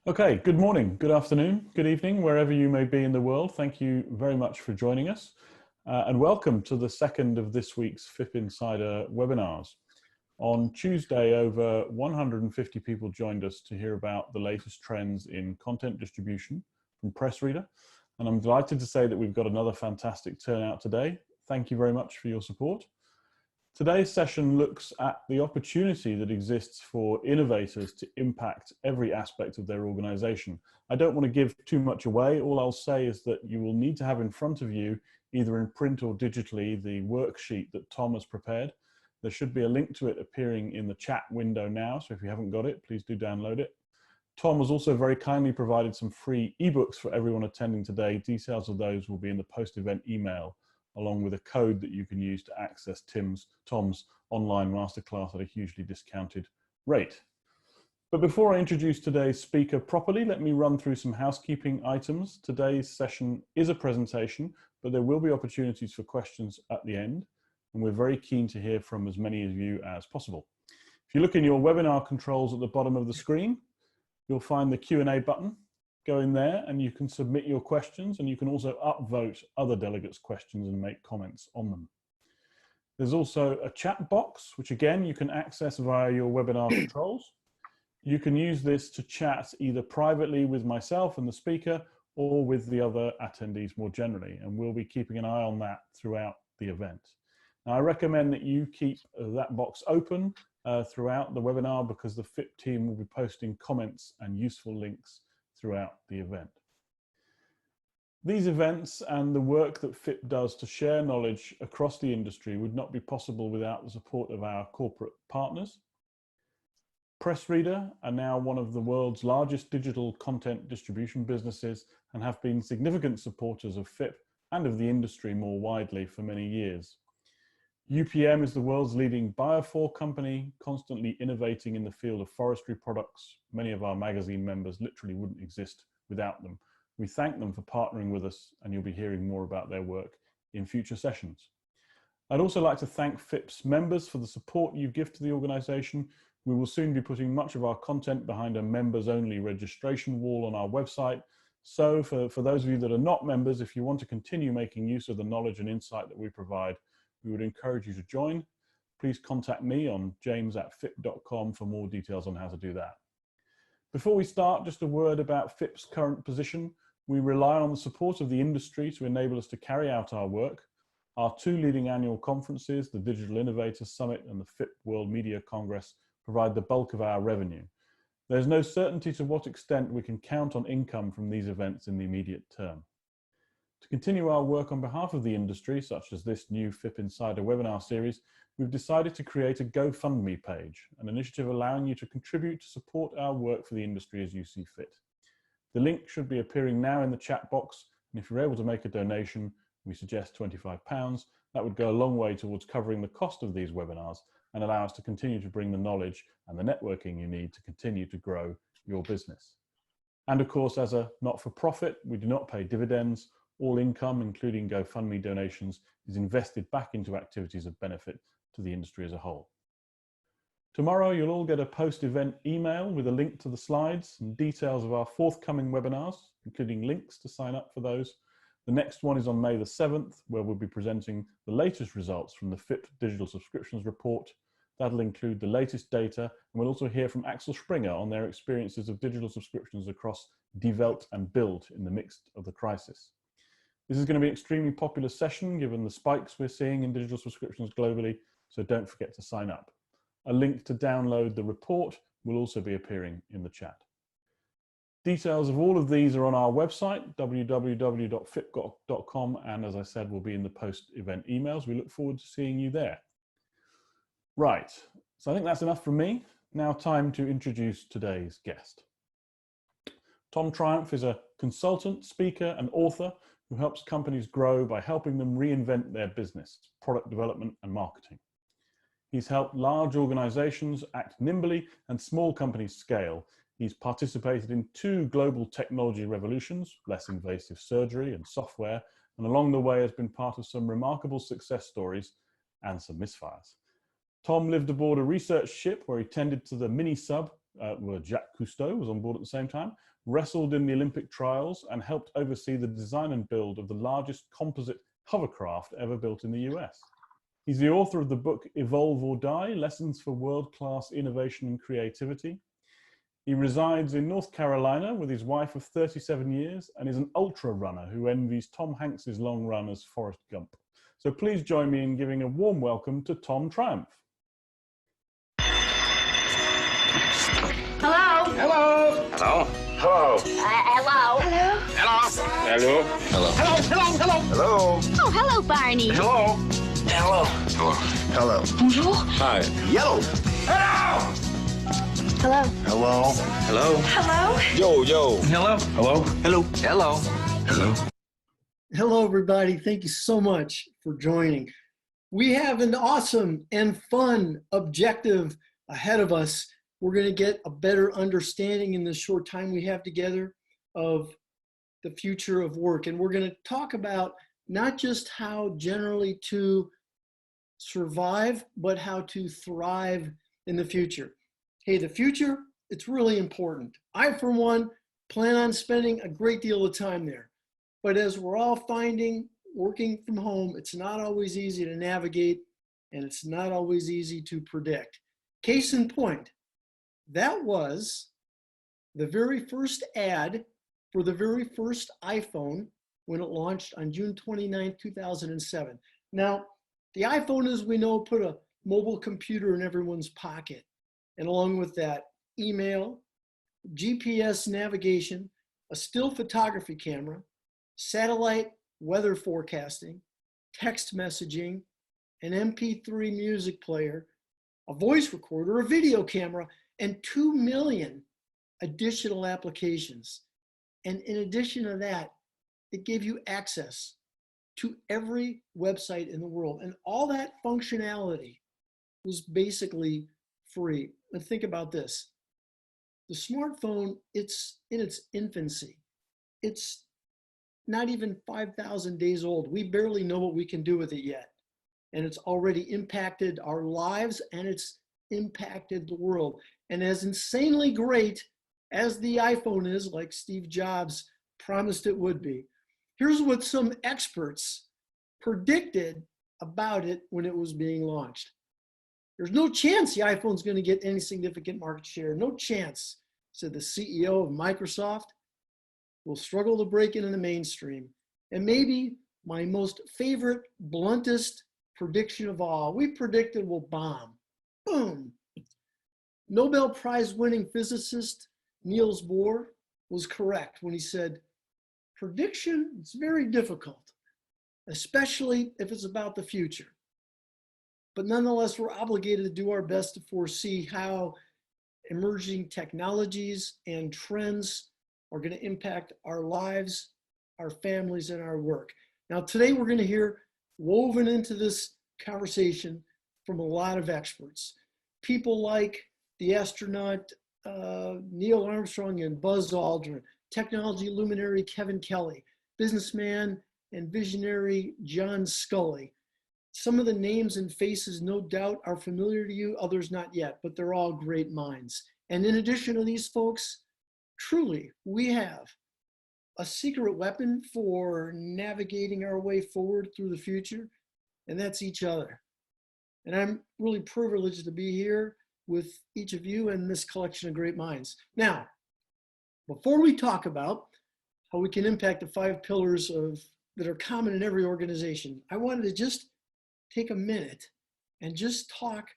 Okay, good morning, good afternoon, good evening, wherever you may be in the world. Thank you very much for joining us and welcome to the second of this week's FIP Insider webinars. On Tuesday, over 150 people joined us to hear about the latest trends in content distribution from PressReader. And I'm delighted to say that we've got another fantastic turnout today. Thank you very much for your support. Today's session looks at the opportunity that exists for innovators to impact every aspect of their organization. I don't want to give too much away. All I'll say is that you will need to have in front of you, either in print or digitally, the worksheet that Tom has prepared. There should be a link to it appearing in the chat window now, so if you haven't got it, please do download it. Tom has also very kindly provided some free ebooks for everyone attending today. Details of those will be in the post-event email, along with a code that you can use to access Tom's online masterclass at a hugely discounted rate. But before I introduce today's speaker properly, let me run through some housekeeping items. Today's session is a presentation, but there will be opportunities for questions at the end, and we're very keen to hear from as many of you as possible. If you look in your webinar controls at the bottom of the screen, you'll find the Q&A button. Go in there and you can submit your questions, and you can also upvote other delegates' questions and make comments on them. There's also a chat box, which again you can access via your webinar controls. You can use this to chat either privately with myself and the speaker or with the other attendees more generally, and we'll be keeping an eye on that throughout the event. Now, I recommend that you keep that box open throughout the webinar, because the FIP team will be posting comments and useful links throughout the event. These events and the work that FIP does to share knowledge across the industry would not be possible without the support of our corporate partners. PressReader are now one of the world's largest digital content distribution businesses and have been significant supporters of FIP and of the industry more widely for many years. UPM is the world's leading biofor company, constantly innovating in the field of forestry products. Many of our magazine members literally wouldn't exist without them. We thank them for partnering with us, and you'll be hearing more about their work in future sessions. I'd also like to thank FIP's members for the support you give to the organization. We will soon be putting much of our content behind a members-only registration wall on our website. So for those of you that are not members, if you want to continue making use of the knowledge and insight that we provide, we would encourage you to join. Please contact me on james@fip.com for more details on how to do that. Before we start, just a word about FIP's current position. We rely on the support of the industry to enable us to carry out our work. Our two leading annual conferences, the Digital Innovators Summit and the FIP World Media Congress, provide the bulk of our revenue. There's no certainty to what extent we can count on income from these events in the immediate term. To continue our work on behalf of the industry, such as this new FIP Insider webinar series, we've decided to create a GoFundMe page, an initiative allowing you to contribute to support our work for the industry as you see fit. The link should be appearing now in the chat box, and if you're able to make a donation, we suggest £25. That would go a long way towards covering the cost of these webinars and allow us to continue to bring the knowledge and the networking you need to continue to grow your business. And of course, as a not-for-profit, we do not pay dividends. All income, including GoFundMe donations, is invested back into activities of benefit to the industry as a whole. Tomorrow, you'll all get a post-event email with a link to the slides and details of our forthcoming webinars, including links to sign up for those. The next one is on May the 7th, where we'll be presenting the latest results from the FIP Digital Subscriptions Report. That'll include the latest data, and we'll also hear from Axel Springer on their experiences of digital subscriptions across Die Welt and Bild in the midst of the crisis. This is going to be an extremely popular session given the spikes we're seeing in digital subscriptions globally, so don't forget to sign up. A link to download the report will also be appearing in the chat. Details of all of these are on our website, www.fip.com, and as I said, will be in the post-event emails. We look forward to seeing you there. Right, so I think that's enough from me. Now time to introduce today's guest. Tom Triumph is a consultant, speaker, and author who helps companies grow by helping them reinvent their business, product development, and marketing. He's helped large organizations act nimbly and small companies scale. He's participated in 2 global technology revolutions, less invasive surgery and software, and along the way has been part of some remarkable success stories and some misfires. Tom lived aboard a research ship where he tended to the mini-sub where Jacques Cousteau was on board at the same time, wrestled in the Olympic trials and helped oversee the design and build of the largest composite hovercraft ever built in the US. He's the author of the book Evolve or Die, Lessons for World-Class Innovation and Creativity. He resides in North Carolina with his wife of 37 years and is an ultra runner who envies Tom Hanks's long run as Forrest Gump. So please join me in giving a warm welcome to Tom Triumph. Hello. Hello. Hello. Hello. Hello. Hello. Hello. Hello. Hello. Hello. Oh, hello, Barney. Hello. Hello. Hello. Hello. Bonjour. Hi. Yellow. Hello. Hello. Hello. Hello. Hello. Yo, yo. Hello. Hello. Hello. Hello. Hello. Hello, everybody. Thank you so much for joining. We have an awesome and fun objective ahead of us. We're going to get a better understanding in the short time we have together of the future of work. And we're going to talk about not just how generally to survive, but how to thrive in the future. Hey, the future, it's really important. I, for one, plan on spending a great deal of time there. But as we're all finding, working from home, it's not always easy to navigate, and it's not always easy to predict. Case in point, that was the very first ad for the very first iPhone when it launched on June 29, 2007. Now, the iPhone, as we know, put a mobile computer in everyone's pocket. And along with that, email, GPS navigation, a still photography camera, satellite weather forecasting, text messaging, an MP3 music player, a voice recorder, a video camera, and 2 million additional applications. And in addition to that, it gave you access to every website in the world. And all that functionality was basically free. And think about this. The smartphone, it's in its infancy. It's not even 5,000 days old. We barely know what we can do with it yet. And it's already impacted our lives, and it's impacted the world. And as insanely great as the iPhone is, like Steve Jobs promised it would be, here's what some experts predicted about it when it was being launched. There's no chance the iPhone's going to get any significant market share. No chance, said the CEO of Microsoft. Will struggle to break into the mainstream. And maybe my most favorite, bluntest prediction of all, we predicted will bomb. Boom. Nobel Prize winning physicist Niels Bohr was correct when he said, prediction is very difficult, especially if it's about the future. But nonetheless, we're obligated to do our best to foresee how emerging technologies and trends are going to impact our lives, our families, and our work. Now, today we're going to hear woven into this conversation from a lot of experts. People like the astronaut Neil Armstrong and Buzz Aldrin, technology luminary Kevin Kelly, businessman and visionary John Scully. Some of the names and faces, no doubt, are familiar to you, others not yet, but they're all great minds. And in addition to these folks, truly, we have a secret weapon for navigating our way forward through the future, and that's each other. And I'm really privileged to be here with each of you and this collection of great minds. Now, before we talk about how we can impact the 5 pillars that are common in every organization, I wanted to just take a minute and just talk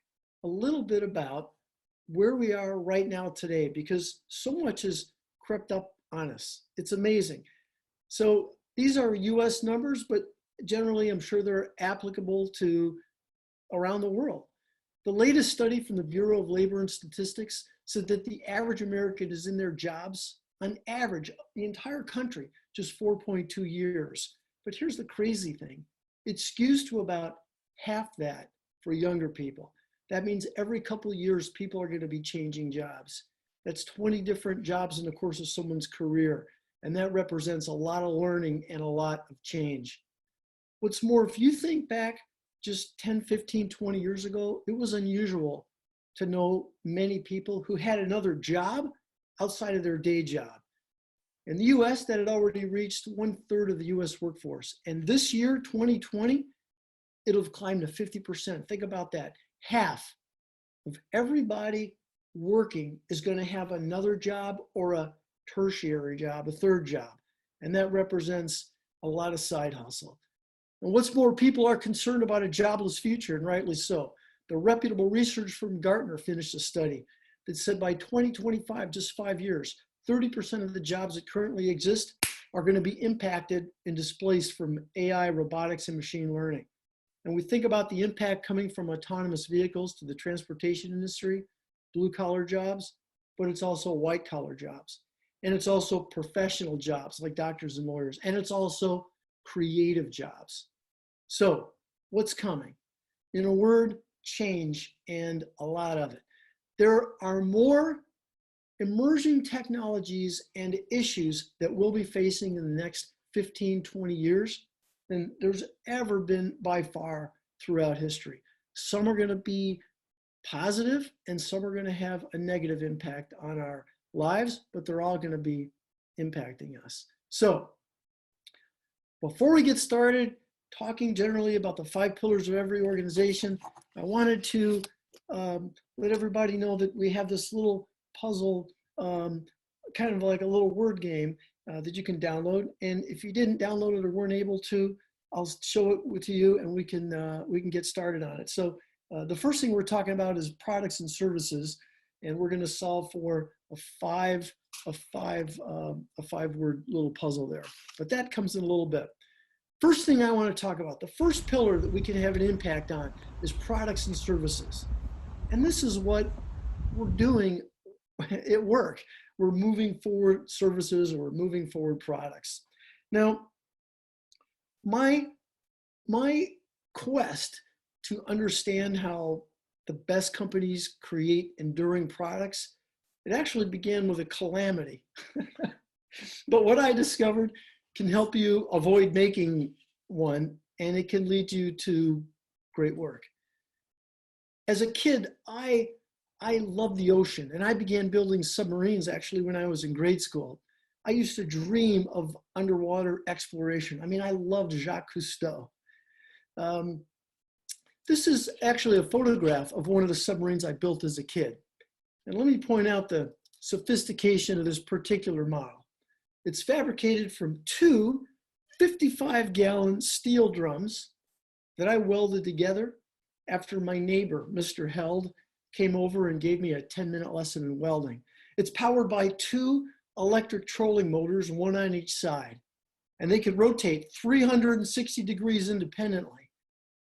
a little bit about where we are right now today, because so much has crept up on us. It's amazing. So these are US numbers, but generally I'm sure they're applicable to around the world. The latest study from the Bureau of Labor and Statistics said that the average American is in their jobs, on average, the entire country, just 4.2 years. But here's the crazy thing. It skews to about half that for younger people. That means every couple of years, people are going to be changing jobs. That's 20 different jobs in the course of someone's career. And that represents a lot of learning and a lot of change. What's more, if you think back just 10, 15, 20 years ago, it was unusual to know many people who had another job outside of their day job. In the US, that had already reached 1/3 of the US workforce. And this year, 2020, it'll have climbed to 50%. Think about that. Half of everybody working is going to have another job or a tertiary job, a third job. And that represents a lot of side hustle. And what's more, people are concerned about a jobless future, and rightly so. The reputable research from Gartner finished a study that said by 2025, just 5 years, 30% of the jobs that currently exist are going to be impacted and displaced from AI, robotics, and machine learning. And we think about the impact coming from autonomous vehicles to the transportation industry, blue-collar jobs, but it's also white-collar jobs. And it's also professional jobs like doctors and lawyers. And it's also creative jobs. So what's coming? In a word, change, and a lot of it. There are more emerging technologies and issues that we'll be facing in the next 15, 20 years than there's ever been by far throughout history. Some are going to be positive and some are going to have a negative impact on our lives, but they're all going to be impacting us. So before we get started talking generally about the 5 pillars of every organization, I wanted to let everybody know that we have this little puzzle, kind of like a little word game that you can download. And if you didn't download it or weren't able to, I'll show it to you and we can get started on it. So the first thing we're talking about is products and services, and we're going to solve for a five word little puzzle there. But that comes in a little bit. First thing I want to talk about, the first pillar that we can have an impact on is products and services. And this is what we're doing at work. We're moving forward services or we're moving forward products. Now, my quest to understand how the best companies create enduring products, it actually began with a calamity. But what I discovered can help you avoid making one, and it can lead you to great work. As a kid, I loved the ocean, and I began building submarines actually when I was in grade school. I used to dream of underwater exploration. I mean, I loved Jacques Cousteau. This is actually a photograph of one of the submarines I built as a kid. And let me point out the sophistication of this particular model. It's fabricated from 2 55-gallon steel drums that I welded together after my neighbor, Mr. Held, came over and gave me a 10-minute lesson in welding. It's powered by 2 electric trolling motors, one on each side. And they could rotate 360 degrees independently.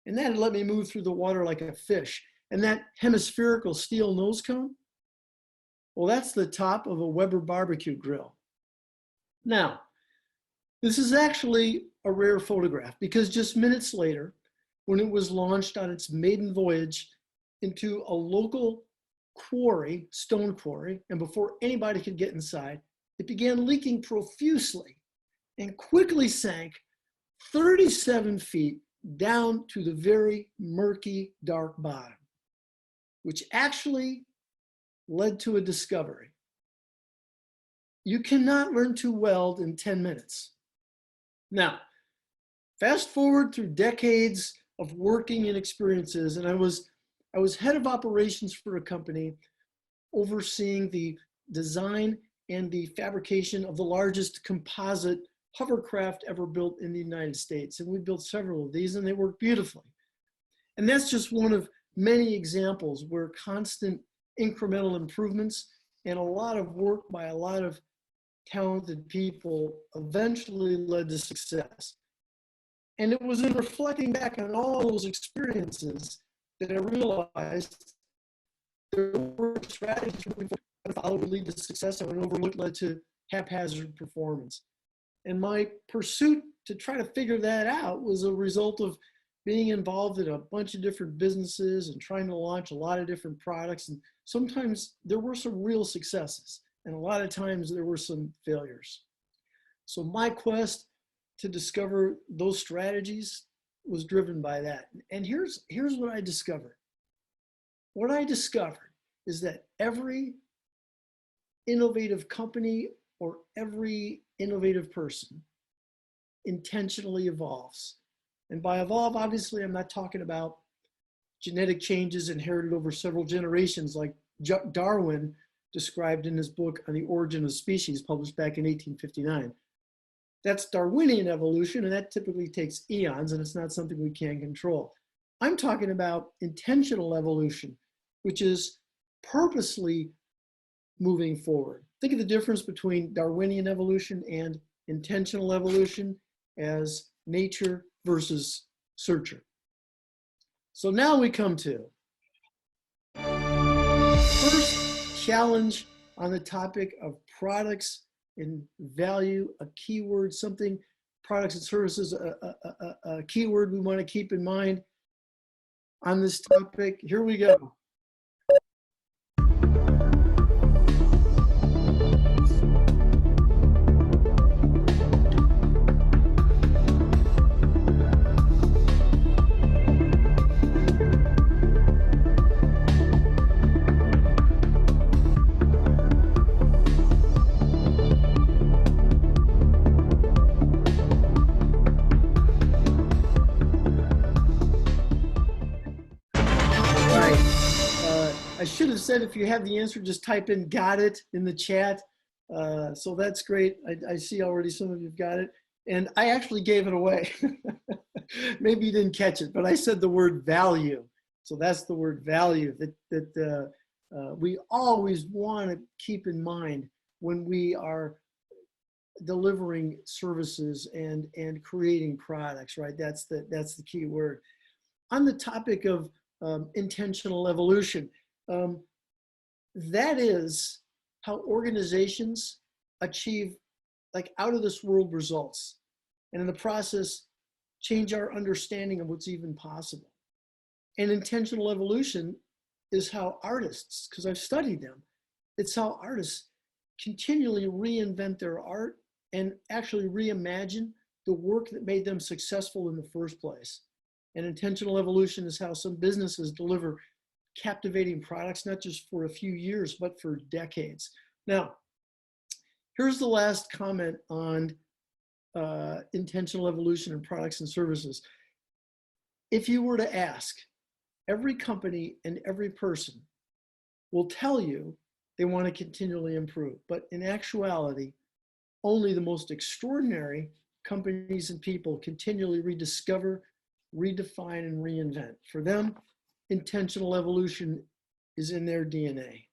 And that let me move through the water like a fish. And that hemispherical steel nose cone, well, that's the top of a Weber barbecue grill. Now, this is actually a rare photograph because just minutes later, when it was launched on its maiden voyage into a local quarry, stone quarry, and before anybody could get inside, it began leaking profusely and quickly sank 37 feet down to the very murky, dark bottom, which actually led to a discovery. You cannot learn to weld in 10 minutes. Now, fast forward through decades of working and experiences, and I was head of operations for a company overseeing the design and the fabrication of the largest composite hovercraft ever built in the United States. And we built several of these and they work beautifully. And that's just one of many examples where constant incremental improvements and a lot of work by a lot of talented people eventually led to success. And it was in reflecting back on all those experiences that I realized there were strategies that followed would lead to success and overlooked led to haphazard performance. And my pursuit to try to figure that out was a result of being involved in a bunch of different businesses and trying to launch a lot of different products. And sometimes there were some real successes, and a lot of times there were some failures. So my quest to discover those strategies was driven by that. And here's what I discovered. What I discovered is that every innovative company or every innovative person intentionally evolves. And by evolve, obviously, I'm not talking about genetic changes inherited over several generations like Darwin described in his book On the Origin of Species, published back in 1859. That's Darwinian evolution, and that typically takes eons, and it's not something we can control. I'm talking about intentional evolution, which is purposely moving forward. Think of the difference between Darwinian evolution and intentional evolution as nature versus nurture. So now we come to first challenge on the topic of products and value, a keyword, something, products and services, a keyword we want to keep in mind on this topic. Here we go. I should have said if you have the answer, just type in "got it" in the chat. So that's great. I see already some of you've got it. And I actually gave it away. Maybe you didn't catch it, but I said the word value. So that's the word value that we always want to keep in mind when we are delivering services and creating products, right? That's the key word. On the topic of intentional evolution, that is how organizations achieve like out of this world results, and in the process change our understanding of what's even possible. And intentional evolution is how artists, because I've studied them, it's how artists continually reinvent their art and actually reimagine the work that made them successful in the first place. And intentional evolution is how some businesses deliver captivating products, not just for a few years, but for decades. Now, here's the last comment on intentional evolution in products and services. If you were to ask, every company and every person will tell you they want to continually improve, but in actuality, only the most extraordinary companies and people continually rediscover, redefine, and reinvent. For them, intentional evolution is in their DNA.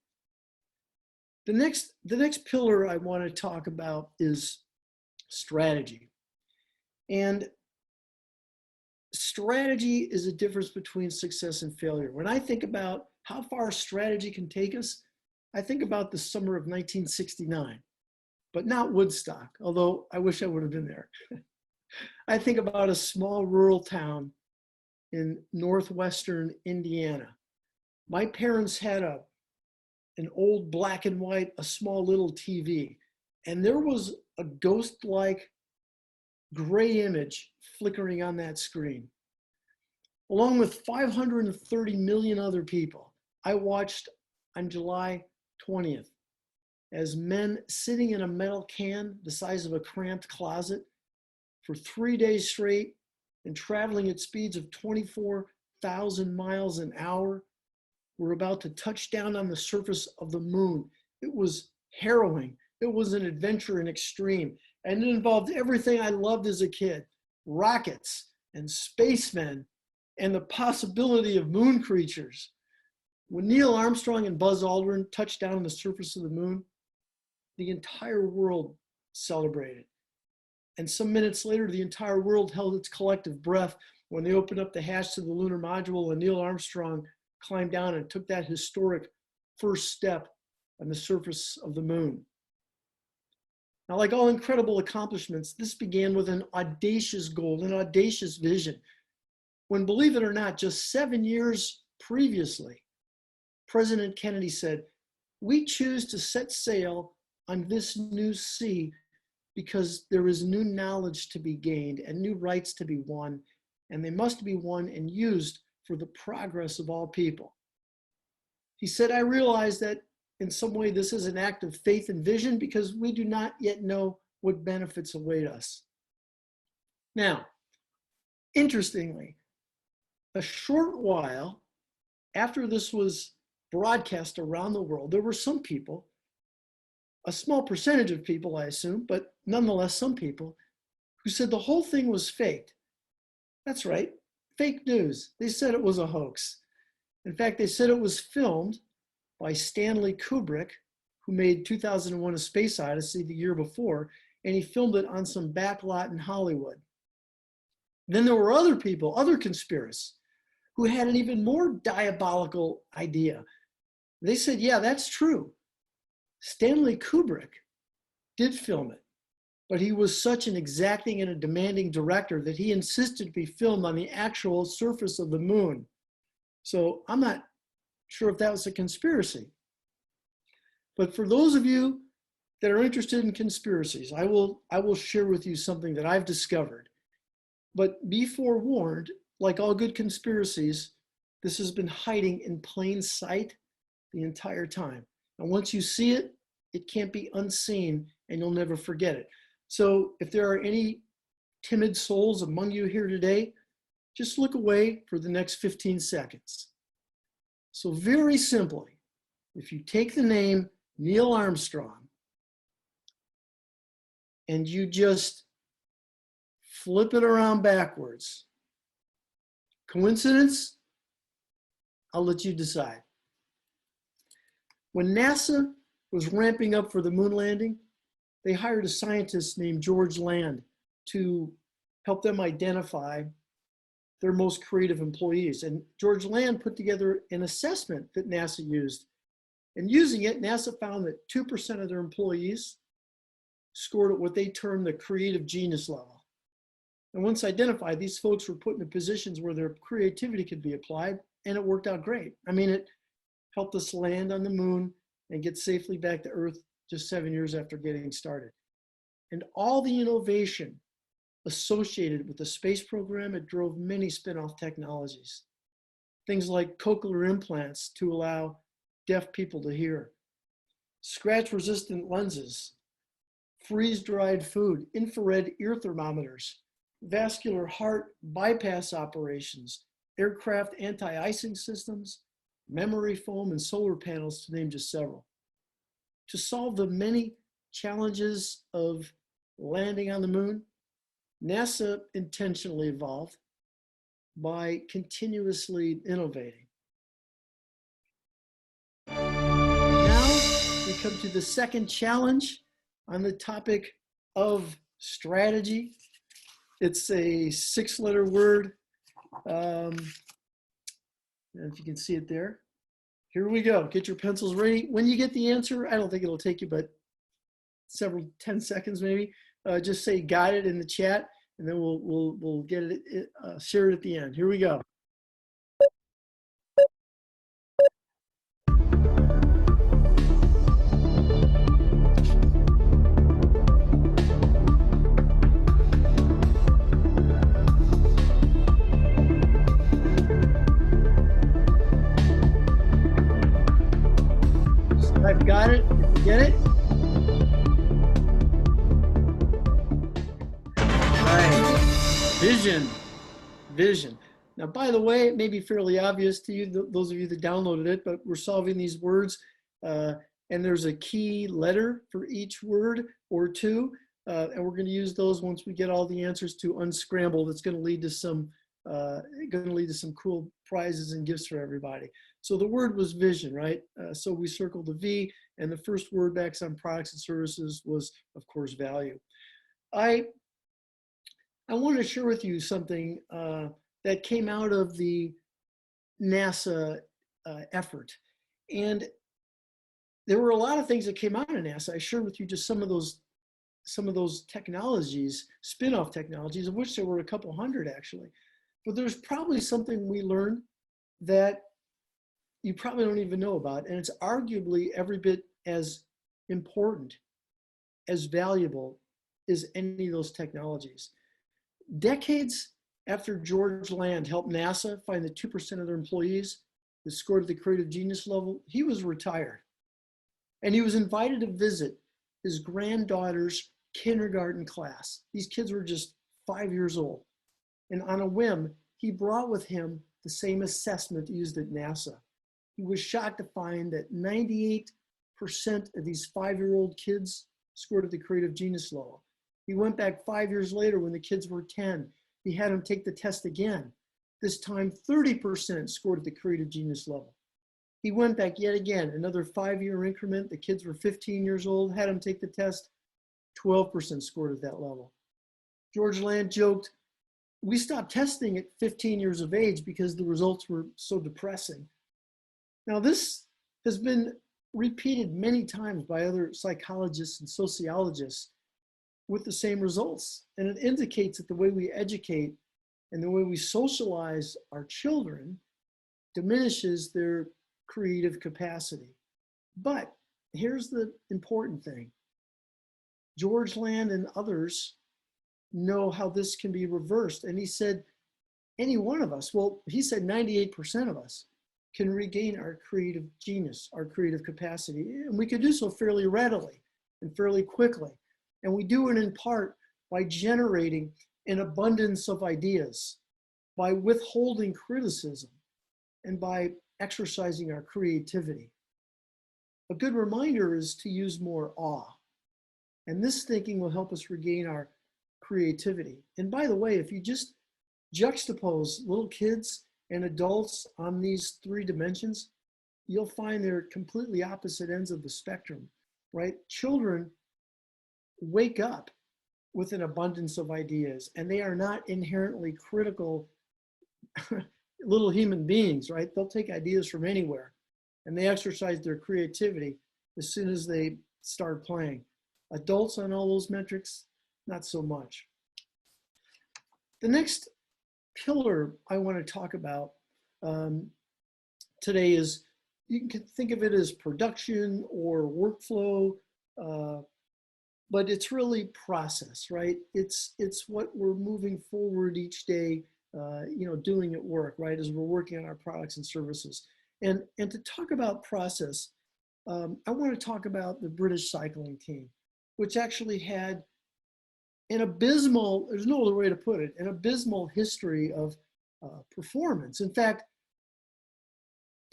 The next pillar I want to talk about is strategy. And strategy is a difference between success and failure. When I think about how far strategy can take us, I think about the summer of 1969, but not Woodstock, although I wish I would have been there. I think about a small rural town in northwestern Indiana. My parents had an old black and white, a small little TV, and there was a ghost-like gray image flickering on that screen. Along with 530 million other people, I watched on July 20th as men sitting in a metal can the size of a cramped closet for 3 days straight and traveling at speeds of 24,000 miles an hour were about to touch down on the surface of the moon. It was harrowing. It was an adventure in extreme. And it involved everything I loved as a kid: rockets and spacemen and the possibility of moon creatures. When Neil Armstrong and Buzz Aldrin touched down on the surface of the moon, the entire world celebrated. And some minutes later, the entire world held its collective breath when they opened up the hatch to the lunar module and Neil Armstrong climbed down and took that historic first step on the surface of the moon. Now, like all incredible accomplishments, this began with an audacious goal, an audacious vision. When, believe it or not, just 7 years previously, President Kennedy said, "We choose to set sail on this new sea because there is new knowledge to be gained and new rights to be won, and they must be won and used for the progress of all people." He said, I realize that in some way this is an act of faith and vision because we do not yet know what benefits await us. Now, interestingly, a short while after this was broadcast around the world, there were some people, a small percentage of people, I assume, but nonetheless some people, who said the whole thing was faked. That's right, fake news. They said it was a hoax. In fact, they said it was filmed by Stanley Kubrick, who made 2001: A Space Odyssey the year before, and he filmed it on some back lot in Hollywood. Then there were other people, other conspiracists, who had an even more diabolical idea. They said, yeah, that's true. Stanley Kubrick did film it, but he was such an exacting and a demanding director that he insisted to be filmed on the actual surface of the moon. So I'm not sure if that was a conspiracy. But for those of you that are interested in conspiracies, I will share with you something that I've discovered. But be forewarned, like all good conspiracies, this has been hiding in plain sight the entire time. And once you see it, it can't be unseen and you'll never forget it. So if there are any timid souls among you here today, just look away for the next 15 seconds. So very simply, if you take the name Neil Armstrong and you just flip it around backwards, coincidence? I'll let you decide. When NASA was ramping up for the moon landing, they hired a scientist named George Land to help them identify their most creative employees. And George Land put together an assessment that NASA used. And using it, NASA found that 2% of their employees scored at what they termed the creative genius level. And once identified, these folks were put in positions where their creativity could be applied, and it worked out great. I mean, it helped us land on the moon and get safely back to Earth just 7 years after getting started. And all the innovation associated with the space program, it drove many spin-off technologies. Things like cochlear implants to allow deaf people to hear, scratch-resistant lenses, freeze-dried food, infrared ear thermometers, vascular heart bypass operations, aircraft anti-icing systems, memory foam, and solar panels, to name just several. To solve the many challenges of landing on the moon, NASA intentionally evolved by continuously innovating. Now we come to the second challenge on the topic of strategy. It's a 6-letter word. If you can see it there. Here we go. Get your pencils ready. When you get the answer, I don't think it'll take you but 10 seconds maybe. Just say got it in the chat, and then we'll get it share it at the end. Here we go. I've got it. If you get it. Right. Vision. Vision. Now, by the way, it may be fairly obvious to you, those of you that downloaded it, but we're solving these words, and there's a key letter for each word or two, and we're going to use those once we get all the answers to unscramble. That's going to lead to some cool prizes and gifts for everybody. So the word was vision, right? So we circled the V, and the first word back on products and services was, of course, value. I want to share with you something that came out of the NASA effort. And there were a lot of things that came out of NASA. I shared with you just some of those technologies, spin-off technologies, of which there were a couple hundred actually. But there's probably something we learned that you probably don't even know about, and it's arguably every bit as important, as valuable as any of those technologies. Decades after George Land helped NASA find the 2% of their employees that scored at the creative genius level, he was retired. And he was invited to visit his granddaughter's kindergarten class. These kids were just 5 years old. And on a whim, he brought with him the same assessment used at NASA. He was shocked to find that 98% of these 5-year-old kids scored at the creative genius level. He went back 5 years later when the kids were 10. He had them take the test again. This time, 30% scored at the creative genius level. He went back yet again, another 5-year increment. The kids were 15 years old, had them take the test. 12% scored at that level. George Land joked, "We stopped testing at 15 years of age because the results were so depressing." Now, this has been repeated many times by other psychologists and sociologists with the same results. And it indicates that the way we educate and the way we socialize our children diminishes their creative capacity. But here's the important thing. George Land and others know how this can be reversed. And he said, any one of us, well, he said 98% of us can regain our creative genius, our creative capacity. And we can do so fairly readily and fairly quickly. And we do it in part by generating an abundance of ideas, by withholding criticism, and by exercising our creativity. A good reminder is to use more awe. And this thinking will help us regain our creativity. And by the way, if you just juxtapose little kids and adults on these 3 dimensions, you'll find they're completely opposite ends of the spectrum, right? Children wake up with an abundance of ideas, and they are not inherently critical little human beings, right? They'll take ideas from anywhere, and they exercise their creativity as soon as they start playing. Adults on all those metrics, not so much. The next pillar I want to talk about today is, you can think of it as production or workflow, but it's really process, right? It's what we're moving forward each day, doing at work, right? As we're working on our products and services. And to talk about process, I want to talk about the British cycling team, which actually had an abysmal, there's no other way to put it, an abysmal history of performance. In fact,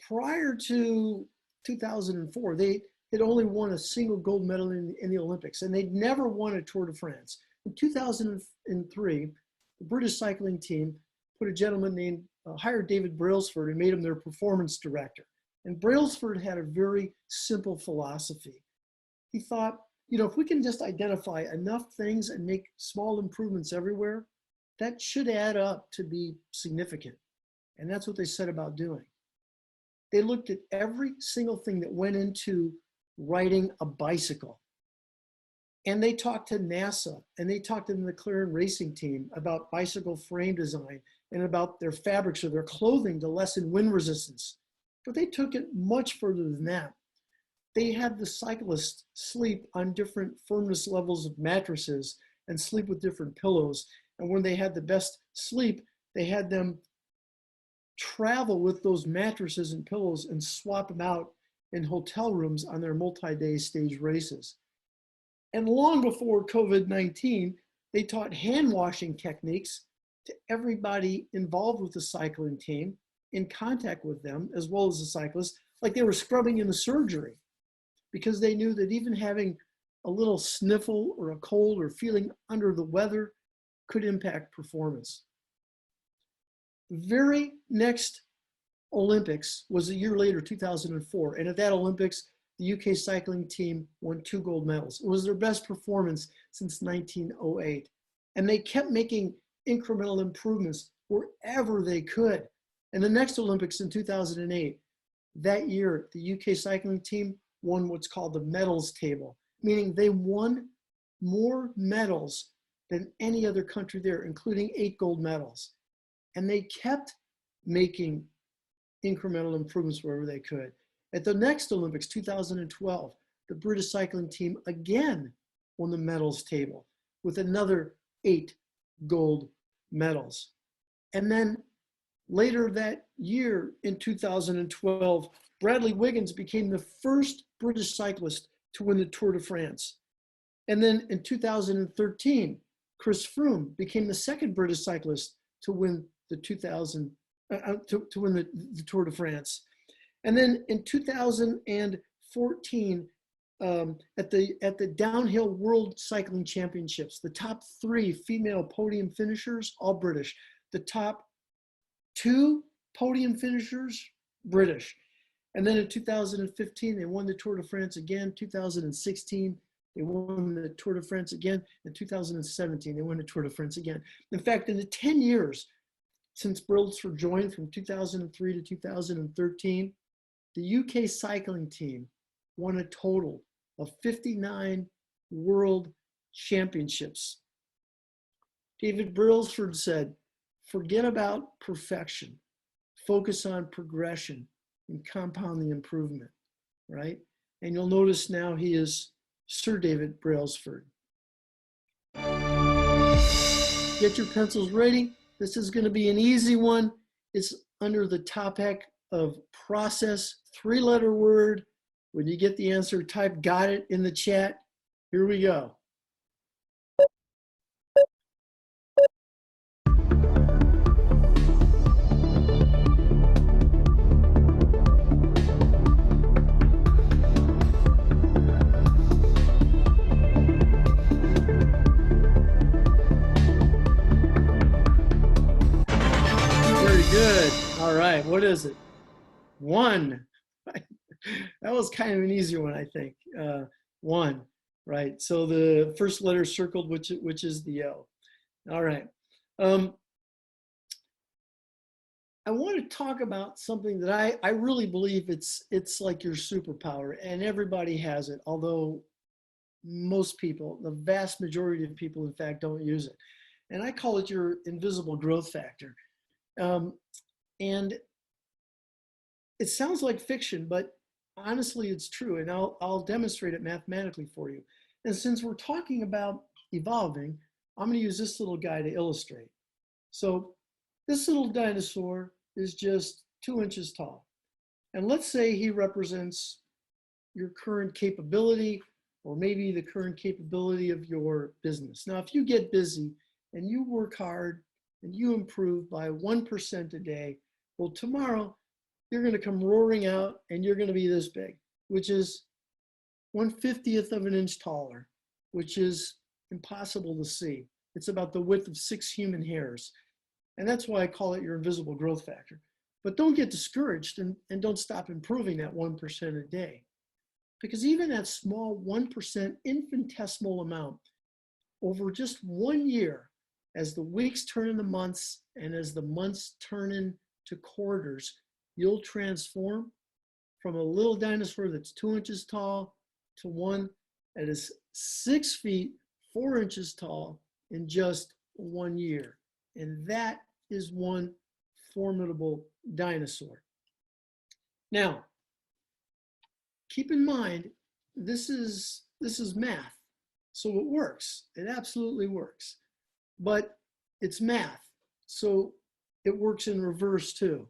prior to 2004, they had only won a single gold medal in the Olympics, and they'd never won a Tour de France. In 2003, the British cycling team put a gentleman named, hired David Brailsford and made him their performance director. And Brailsford had a very simple philosophy. He thought, if we can just identify enough things and make small improvements everywhere, that should add up to be significant. And that's what they set about doing. They looked at every single thing that went into riding a bicycle. And they talked to NASA, and they talked to the McLaren racing team about bicycle frame design and about their fabrics or their clothing to lessen wind resistance. But they took it much further than that. They had the cyclists sleep on different firmness levels of mattresses and sleep with different pillows. And when they had the best sleep, they had them travel with those mattresses and pillows and swap them out in hotel rooms on their multi-day stage races. And long before COVID-19, they taught hand washing techniques to everybody involved with the cycling team, in contact with them, as well as the cyclists, like they were scrubbing in the surgery, because they knew that even having a little sniffle or a cold or feeling under the weather could impact performance. The very next Olympics was a year later, 2004. And at that Olympics, the UK cycling team won 2 gold medals. It was their best performance since 1908. And they kept making incremental improvements wherever they could. And the next Olympics in 2008, that year, the UK cycling team won what's called the medals table, meaning they won more medals than any other country there, including 8 gold medals. And they kept making incremental improvements wherever they could. At the next Olympics, 2012, the British cycling team again won the medals table with another 8 gold medals. And then Later that year, in 2012, Bradley Wiggins became the first British cyclist to win the Tour de France. And then in 2013, Chris Froome became the second British cyclist to win the the Tour de France. And then in 2014, at the Downhill World Cycling Championships, the top 3 female podium finishers, all British. The top 2 podium finishers, British. And then in 2015, they won the Tour de France again. 2016, they won the Tour de France again. In 2017, they won the Tour de France again. In fact, in the 10 years since Brailsford joined, from 2003 to 2013, the UK cycling team won a total of 59 world championships. David Brailsford said, "Forget about perfection, focus on progression and compound the improvement," right? And you'll notice now he is Sir David Brailsford. Get your pencils ready. This is going to be an easy one. It's under the topic of process, 3-letter word. When you get the answer, type "got it" in the chat. Here we go. Very good. All right, what is it? 1. That was kind of an easy one, I think. 1, right? So the first letter circled, which is the O. All right. I want to talk about something that I really believe it's like your superpower, and everybody has it, although most people, the vast majority of people, in fact, don't use it. And I call it your invisible growth factor. And it sounds like fiction, but honestly, it's true. And I'll demonstrate it mathematically for you. And since we're talking about evolving, I'm going to use this little guy to illustrate. So this little dinosaur is just 2 inches tall. And let's say he represents your current capability, or maybe the current capability of your business. Now, if you get busy and you work hard and you improve by 1% a day, well, tomorrow you're going to come roaring out and you're going to be this big, which is 1/50th of an inch taller, which is impossible to see. It's about the width of 6 human hairs. And that's why I call it your invisible growth factor. But don't get discouraged and don't stop improving that 1% a day. Because even that small 1% infinitesimal amount over just 1 year, as the weeks turn into months and as the months turn into quarters, you'll transform from a little dinosaur that's 2 inches tall to one that is 6 feet, 4 inches tall in just 1 year. And that is one formidable dinosaur. Now, keep in mind, this is math. So it works. It absolutely works. But it's math. So it works in reverse too.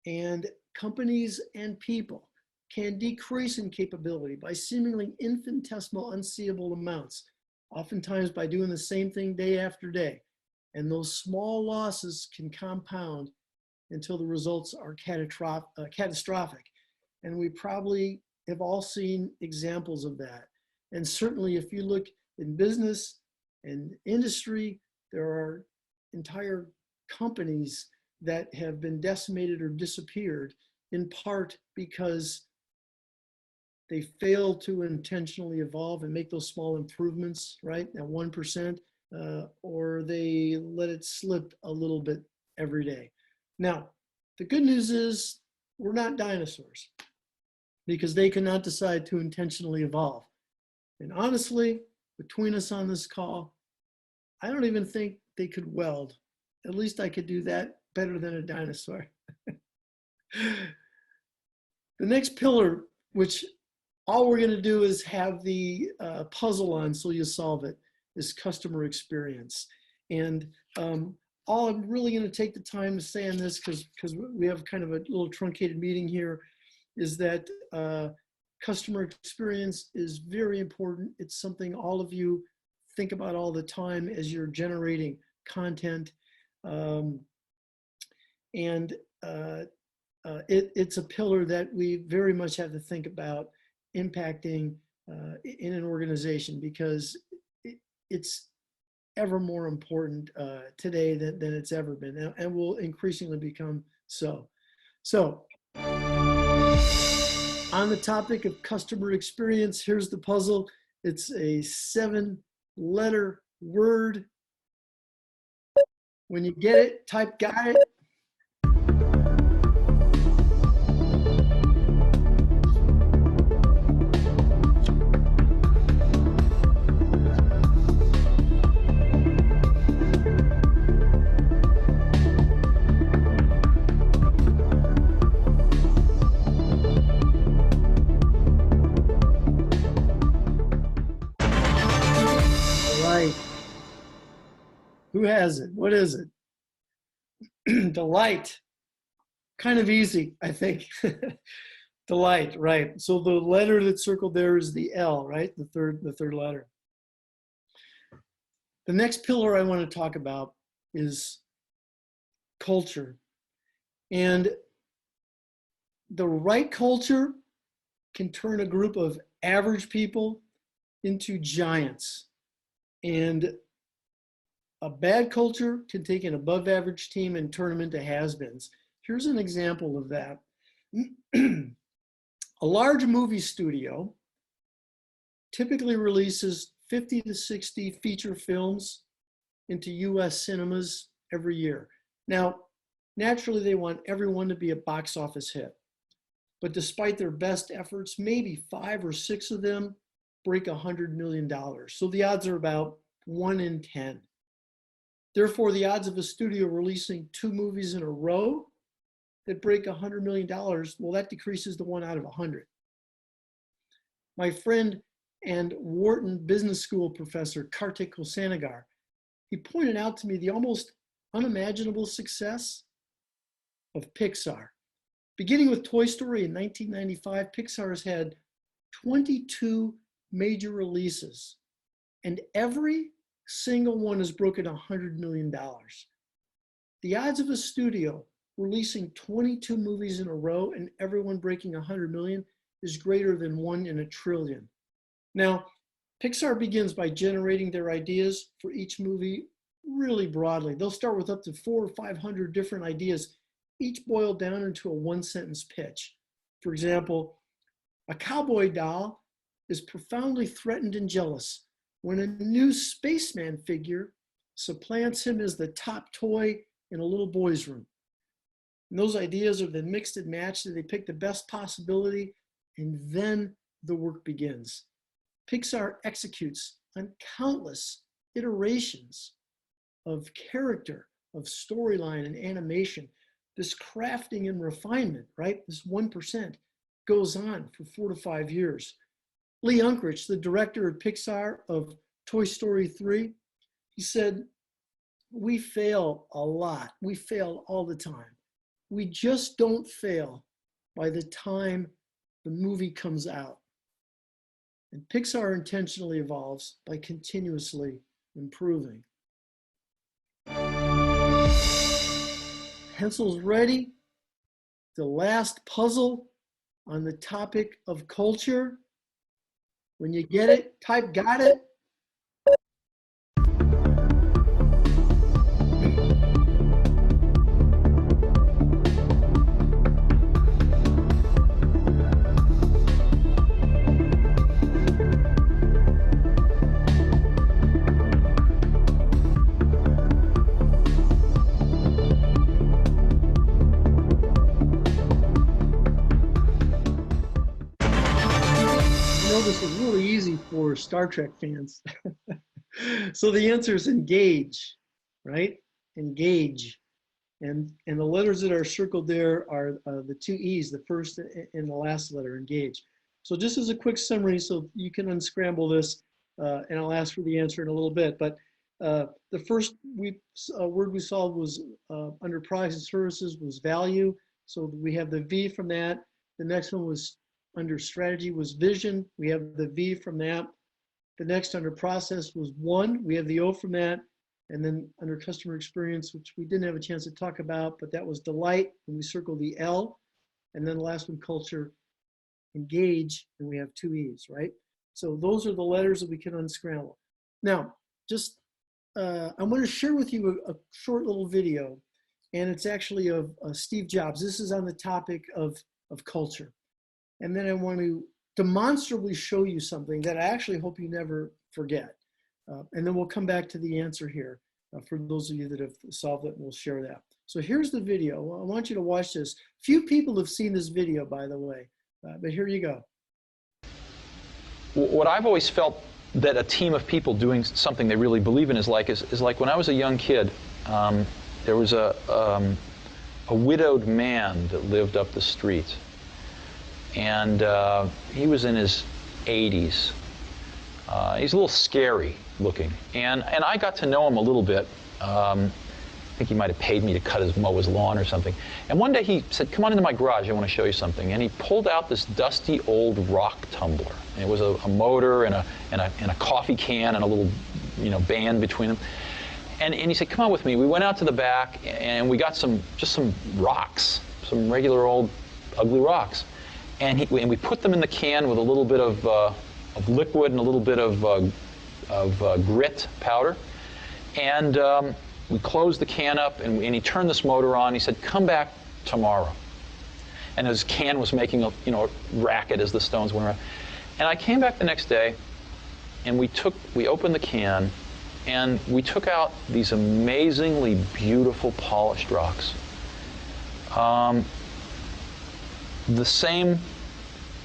And companies and people can decrease in capability by seemingly infinitesimal, unseeable amounts, oftentimes by doing the same thing day after day. And those small losses can compound until the results are catastrophic. And we probably have all seen examples of that. And certainly if you look in business and industry, there are entire companies that have been decimated or disappeared, in part because they fail to intentionally evolve and make those small improvements, right, at 1%, or they let it slip a little bit every day. Now, the good news is we're not dinosaurs, because they cannot decide to intentionally evolve. And honestly, between us on this call, I don't even think they could weld. At least I could do that better than a dinosaur. The next pillar, which all we're going to do is have the puzzle on so you solve it, is customer experience. And all I'm really going to take the time to say on this, because we have kind of a little truncated meeting here, is that customer experience is very important. It's something all of you think about all the time as you're generating content. It's a pillar that we very much have to think about impacting in an organization, because it's ever more important today than it's ever been, and will increasingly become so. So on the topic of customer experience, here's the puzzle. It's a 7-letter word. When you get it, type got it. Who has it? What is it? Delight. Kind of easy, I think. Delight, right. So the letter that's circled there is the L, right? The third letter. The next pillar I want to talk about is culture. And the right culture can turn a group of average people into giants. And a bad culture can take an above average team and turn them into has-beens. Here's an example of that. A large movie studio typically releases 50 to 60 feature films into US cinemas every year. Now, naturally they want everyone to be a box office hit. But despite their best efforts, maybe 5 or 6 of them break $100 million. So the odds are about 1 in 10. Therefore, the odds of a studio releasing 2 movies in a row that break $100 million, well, that decreases to 1 out of 100. My friend and Wharton Business School professor, Kartik Hosanagar, he pointed out to me the almost unimaginable success of Pixar. Beginning with Toy Story in 1995, Pixar has had 22 major releases, and every single one has broken $100 million. The odds of a studio releasing 22 movies in a row and everyone breaking 100 million is greater than 1 in a trillion. Now, Pixar begins by generating their ideas for each movie really broadly. They'll start with up to 400 or 500 different ideas, each boiled down into a 1-sentence pitch. For example, a cowboy doll is profoundly threatened and jealous when a new spaceman figure supplants him as the top toy in a little boy's room. And those ideas are then mixed and matched, and they pick the best possibility, and then the work begins. Pixar executes on countless iterations of character, of storyline and animation. This crafting and refinement, right? This 1% goes on for 4 to 5 years. Lee Unkrich, the director of Pixar of Toy Story 3, he said, "We fail a lot. We fail all the time. We just don't fail by the time the movie comes out." And Pixar intentionally evolves by continuously improving. Pencils ready? The last puzzle on the topic of culture. When you get it, type got it. This is really easy for Star Trek fans. So the answer is engage, right? Engage. And the letters that are circled there are the 2 E's, the first and the last letter, engage. So just as a quick summary, so you can unscramble this, and I'll ask for the answer in a little bit. But The first word we saw was under products and services was value. So we have the V from that. The next one was under strategy was vision. We have the V from that. The next under process was one. We have the O from that. And then under customer experience, which we didn't have a chance to talk about, but that was delight, and we circled the L. And then the last one, culture, engage, and we have two E's, right? So those are the letters that we can unscramble. Now, just, I want to share with you a short little video, and it's actually of Steve Jobs. This is on the topic of culture. And then I want to demonstrably show you something that I actually hope you never forget. And then we'll come back to the answer here for those of you that have solved it, and we'll share that. So here's the video. I want you to watch this. Few people have seen this video, by the way, but here you go. What I've always felt that a team of people doing something they really believe in is like when I was a young kid, there was a widowed man that lived up the street. And he was in his 80s. He's a little scary looking. And I got to know him a little bit. I think he might have paid me to mow his lawn or something. And one day he said, "Come on into my garage, I want to show you something." And he pulled out this dusty old rock tumbler. And it was a motor and a coffee can and a little, band between them. And he said, "Come on with me." We went out to the back and we got just some rocks, some regular old ugly rocks. And we put them in the can with a little bit of liquid and a little bit of grit powder. And we closed the can up, and he turned this motor on. He said, "Come back tomorrow." And his can was making a racket as the stones went around. And I came back the next day, and we opened the can, and we took out these amazingly beautiful polished rocks. The same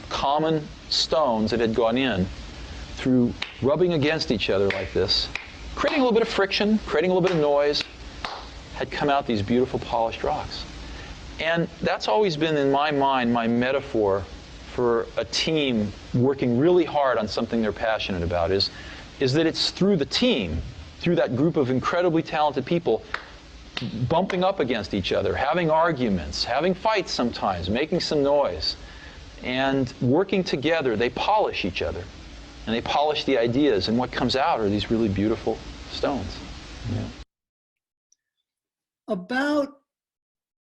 common stones that had gone in through rubbing against each other like this, creating a little bit of friction, creating a little bit of noise, had come out these beautiful polished rocks. And that's always been in my mind my metaphor for a team working really hard on something they're passionate about, is that it's through the team, through that group of incredibly talented people, bumping up against each other, having arguments, having fights sometimes, making some noise, and working together, they polish each other. And they polish the ideas, and what comes out are these really beautiful stones. Yeah. About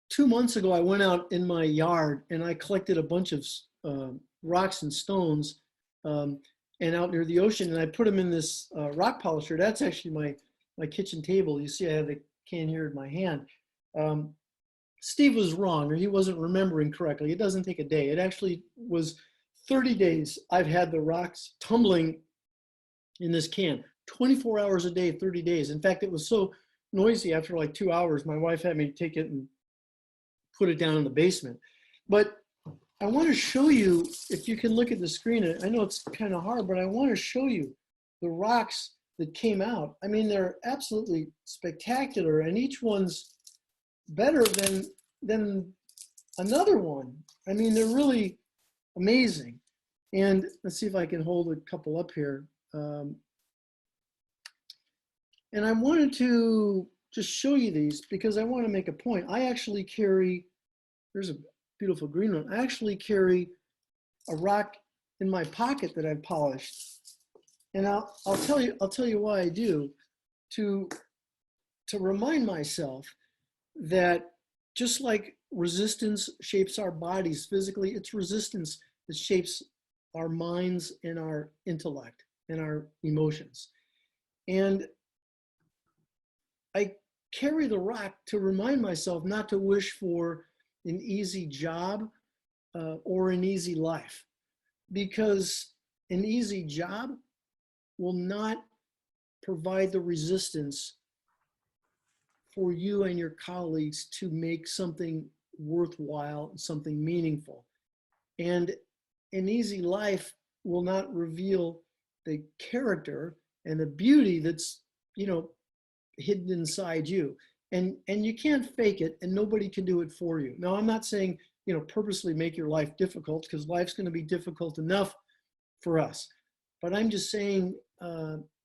2 months ago, I went out in my yard and I collected a bunch of rocks and stones and out near the ocean, and I put them in this rock polisher. That's actually my kitchen table. You see I have the can here in my hand. Steve was wrong, or he wasn't remembering correctly. It doesn't take a day. It actually was 30 days I've had the rocks tumbling in this can. 24 hours a day, 30 days. In fact, it was so noisy after like 2 hours, my wife had me take it and put it down in the basement. But I want to show you, if you can look at the screen, I know it's kind of hard, but I want to show you the rocks that came out. I mean, they're absolutely spectacular, and each one's better than another one. I mean, they're really amazing. And let's see if I can hold a couple up here. And I wanted to just show you these because I want to make a point. I actually carry, there's a beautiful green one. I actually carry a rock in my pocket that I've polished. And I'll tell you why I do, to remind myself that just like resistance shapes our bodies physically, it's resistance that shapes our minds and our intellect and our emotions. And I carry the rock to remind myself not to wish for an easy job or an easy life, because an easy job will not provide the resistance for you and your colleagues to make something worthwhile, something meaningful. And an easy life will not reveal the character and the beauty that's, hidden inside you. And you can't fake it, and nobody can do it for you. Now, I'm not saying, purposely make your life difficult, because life's going to be difficult enough for us. But I'm just saying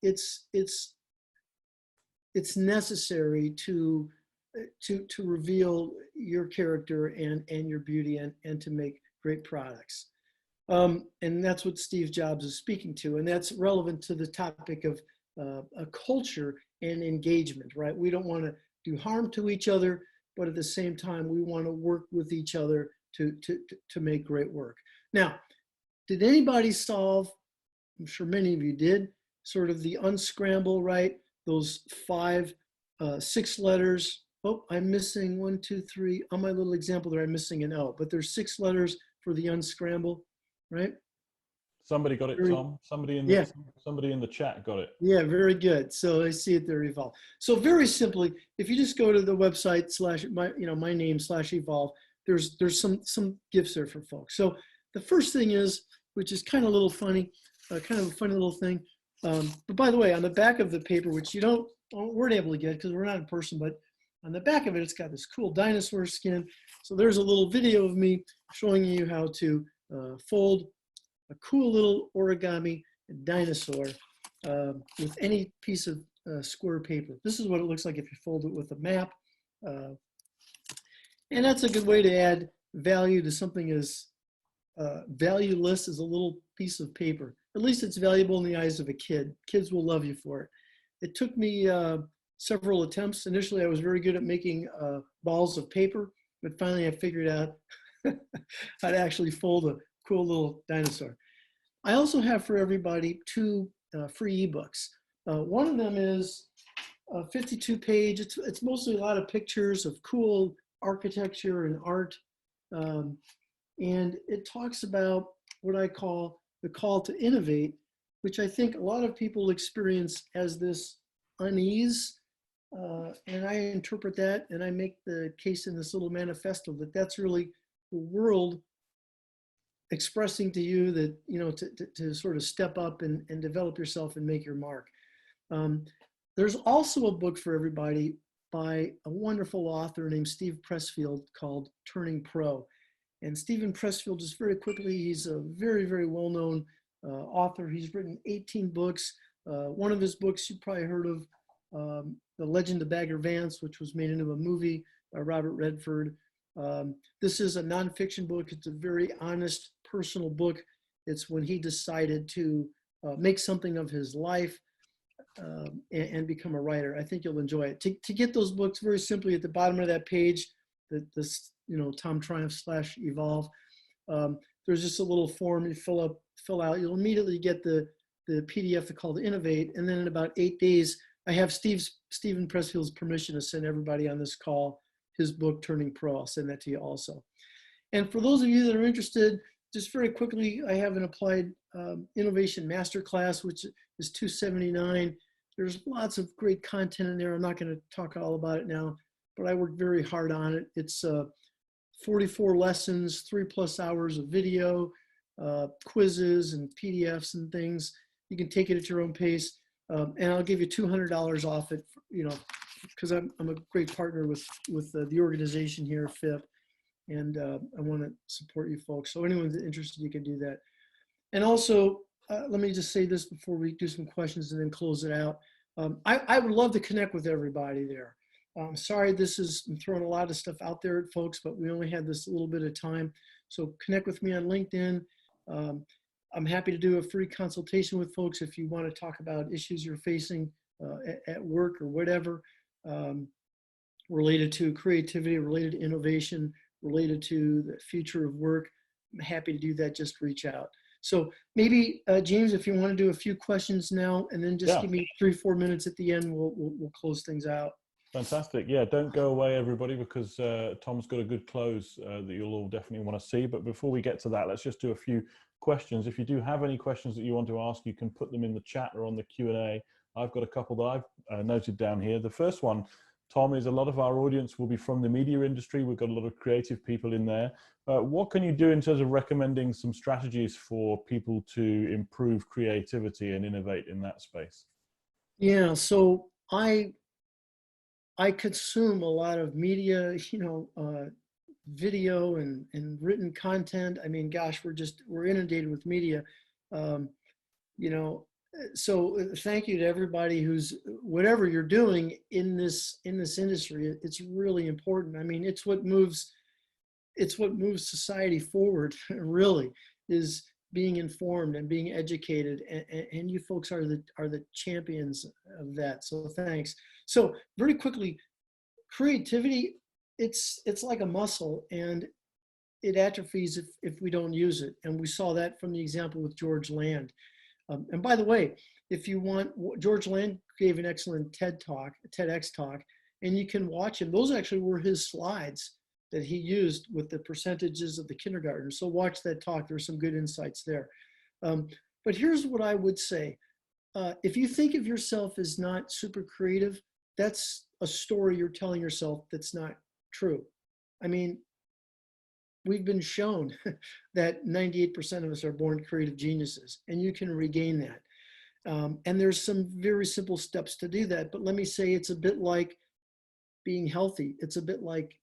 it's it's necessary to reveal your character and your beauty and to make great products. And that's what Steve Jobs is speaking to. And that's relevant to the topic of a culture and engagement, right? We don't want to do harm to each other, but at the same time, we want to work with each other to make great work. Now, did anybody solve, I'm sure many of you did, sort of the unscramble, right? Those 6 letters. Oh, I'm missing 1, 2, 3. On my little example there, I'm missing an O, but there's 6 letters for the unscramble, right? Somebody got it, Tom. Somebody in the chat got it. Yeah, very good. So I see it there, Evolve. So very simply, if you just go to the website /my name /evolve, there's some gifts there for folks. So the first thing is, which is kind of a little funny, kind of a funny little thing. But by the way, on the back of the paper, which weren't able to get because we're not in person, but on the back of it, it's got this cool dinosaur skin. So there's a little video of me showing you how to fold a cool little origami dinosaur with any piece of square paper. This is what it looks like if you fold it with a map. And that's a good way to add value to something as valueless as a little piece of paper. At least it's valuable in the eyes of a kid. Kids will love you for it. It took me several attempts. Initially, I was very good at making balls of paper, but finally I figured out how to actually fold a cool little dinosaur. I also have for everybody 2 free ebooks. One of them is a 52-page. It's mostly a lot of pictures of cool architecture and art. And it talks about what I call the call to innovate, which I think a lot of people experience as this unease. And I interpret that, and I make the case in this little manifesto that that's really the world expressing to you that, to sort of step up and develop yourself and make your mark. There's also a book for everybody by a wonderful author named Steve Pressfield called Turning Pro. And Stephen Pressfield, just very quickly, he's a very, very well-known author. He's written 18 books. One of his books you probably heard of, The Legend of Bagger Vance, which was made into a movie by Robert Redford. This is a nonfiction book. It's a very honest, personal book. It's when he decided to make something of his life and become a writer. I think you'll enjoy it. To get those books, very simply, at the bottom of that page, Tom Triumph /evolve, there's just a little form you fill out. You'll immediately get the PDF called Innovate, and then in about 8 days, I have Stephen Pressfield's permission to send everybody on this call his book, Turning Pro. I'll send that to you also. And for those of you that are interested, just very quickly, I have an applied innovation masterclass, which is $279. There's lots of great content in there. I'm not going to talk all about it now, but I worked very hard on it. It's 44 lessons, 3+ hours of video, quizzes and PDFs and things. You can take it at your own pace. And I'll give you $200 off it, because I'm a great partner with the organization here, FIP, and I want to support you folks. So anyone that's interested, you can do that. And also, let me just say this before we do some questions and then close it out. I would love to connect with everybody there. Sorry, I'm throwing a lot of stuff out there at folks, but we only had this little bit of time. So connect with me on LinkedIn. I'm happy to do a free consultation with folks if you want to talk about issues you're facing at work or whatever, related to creativity, related to innovation, related to the future of work. I'm happy to do that. Just reach out. So maybe, James, if you want to do a few questions now, and then just give me 3-4 minutes at the end, we'll close things out. Fantastic. Yeah, don't go away, everybody, because Tom's got a good close that you'll all definitely want to see. But before we get to that, let's just do a few questions. If you do have any questions that you want to ask, you can put them in the chat or on the Q&A. I've got a couple that I've noted down here. The first one, Tom, is a lot of our audience will be from the media industry. We've got a lot of creative people in there. What can you do in terms of recommending some strategies for people to improve creativity and innovate in that space? Yeah, so I consume a lot of media, video and written content. I mean, gosh, we're inundated with media. thank you to everybody who's, whatever you're doing in this industry. It's really important. I mean, it's what moves society forward. Really, is being informed and being educated, and you folks are the champions of that. So thanks. So very quickly, creativity, it's like a muscle, and it atrophies if we don't use it. And we saw that from the example with George Land. And by the way, if you want, George Land gave an excellent TEDx talk, and you can watch him. Those actually were his slides that he used with the percentages of the kindergartners. So watch that talk. There's some good insights there. But here's what I would say. If you think of yourself as not super creative, that's a story you're telling yourself that's not true. I mean, we've been shown that 98% of us are born creative geniuses, and you can regain that. And there's some very simple steps to do that. But let me say, it's a bit like being healthy. It's a bit like,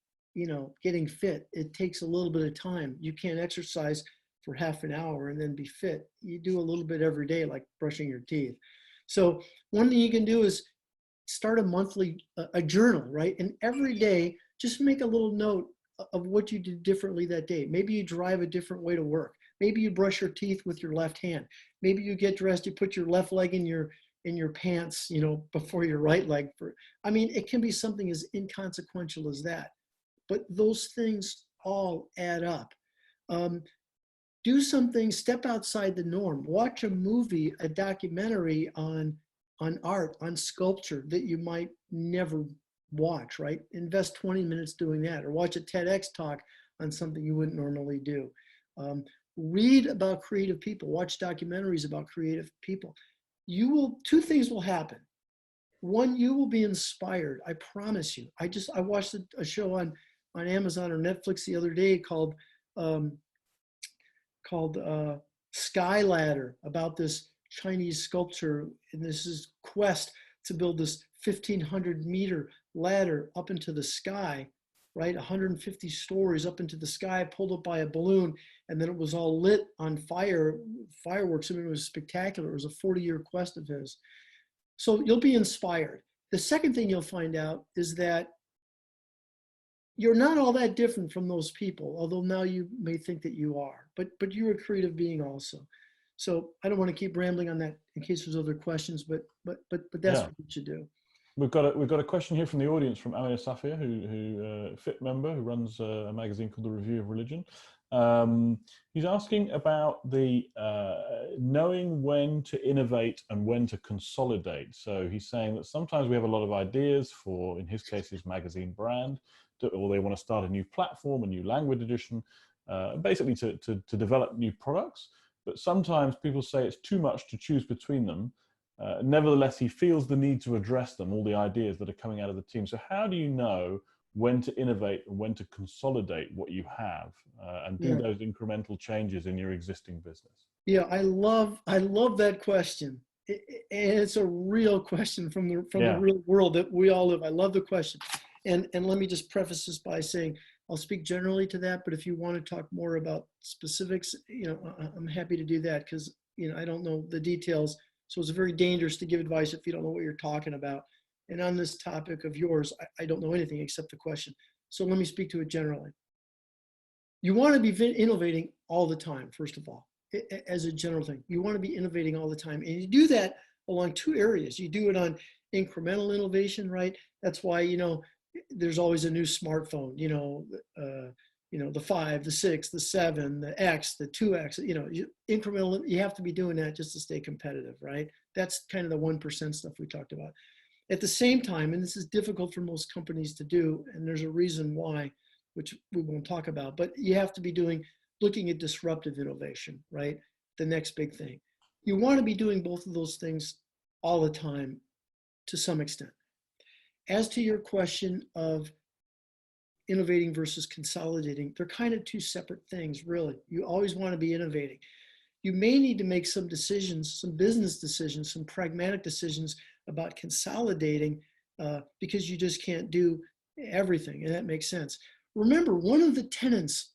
getting fit. It takes a little bit of time. You can't exercise for half an hour and then be fit. You do a little bit every day, like brushing your teeth. So one thing you can do is start a monthly, a journal, right? And every day, just make a little note of what you did differently that day. Maybe you drive a different way to work. Maybe you brush your teeth with your left hand. Maybe you get dressed, you put your left leg in your pants, before your right leg. I mean, it can be something as inconsequential as that. But those things all add up. Do something, step outside the norm. Watch a movie, a documentary on art, on sculpture that you might never watch, right? Invest 20 minutes doing that, or watch a TEDx talk on something you wouldn't normally do. Read about creative people, watch documentaries about creative people. Two things will happen. One, you will be inspired. I promise you. I watched a show on Amazon or Netflix the other day called Sky Ladder, about this Chinese sculpture, and this is quest to build this 1,500-meter ladder up into the sky, right? 150 stories up into the sky, pulled up by a balloon, and then it was all lit on fireworks. I mean, it was spectacular. It was a 40-year quest of his. So you'll be inspired. The second thing you'll find out is that you're not all that different from those people, although now you may think that you are, but you're a creative being also. So I don't want to keep rambling on that in case there's other questions, but that's what you should do. We've got a question here from the audience from Amir Safia, who FIT member, who runs a magazine called The Review of Religion. He's asking about the knowing when to innovate and when to consolidate. So he's saying that sometimes we have a lot of ideas for, in his case, his magazine brand, or they want to start a new platform, a new language edition, basically to develop new products. But sometimes people say it's too much to choose between them. Nevertheless, he feels the need to address them, all the ideas that are coming out of the team. So how do you know when to innovate and when to consolidate what you have and do those incremental changes in your existing business? Yeah, I love that question. And it's a real question from the real world that we all live. I love the question. And let me just preface this by saying, I'll speak generally to that, but if you want to talk more about specifics, I'm happy to do that, because I don't know the details. So it's very dangerous to give advice if you don't know what you're talking about. And on this topic of yours, I don't know anything except the question. So let me speak to it generally. You want to be innovating all the time, first of all, as a general thing. You want to be innovating all the time. And you do that along two areas. You do it on incremental innovation, right? That's why, there's always a new smartphone, the 5, the 6, the 7, the X, the 2X, incremental, you have to be doing that just to stay competitive, right? That's kind of the 1% stuff we talked about. At the same time, and this is difficult for most companies to do, and there's a reason why, which we won't talk about, but you have to be looking at disruptive innovation, right? The next big thing. You want to be doing both of those things all the time to some extent. As to your question of innovating versus consolidating, they're kind of two separate things, really. You always want to be innovating. You may need to make some decisions, some business decisions, some pragmatic decisions about consolidating because you just can't do everything, and that makes sense. Remember, one of the tenets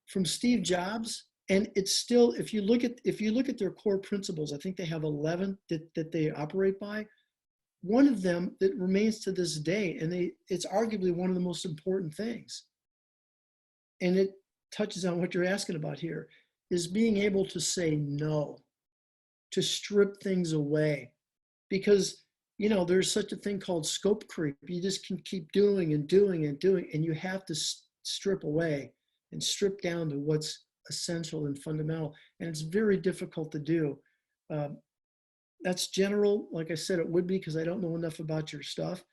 from Steve Jobs And it's still, if you look at their core principles, I think they have 11 that they operate by. One of them that remains to this day, and it's arguably one of the most important things, and it touches on what you're asking about here, is being able to say no, to strip things away. Because, there's such a thing called scope creep. You just can keep doing and doing and doing, and you have to strip away and strip down to what's essential and fundamental. And it's very difficult to do. That's general. Like I said, it would be, because I don't know enough about your stuff.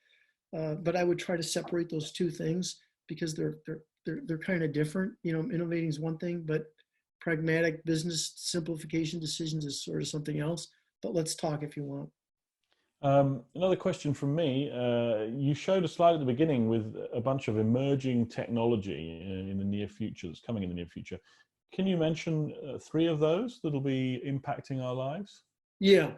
But I would try to separate those two things, because they're kind of different. Innovating is one thing, but pragmatic business simplification decisions is sort of something else. But let's talk if you want. Another question from me. You showed a slide at the beginning with a bunch of emerging technology in the near future, that's coming in the near future. Can you mention 3 of those that'll be impacting our lives? Yeah.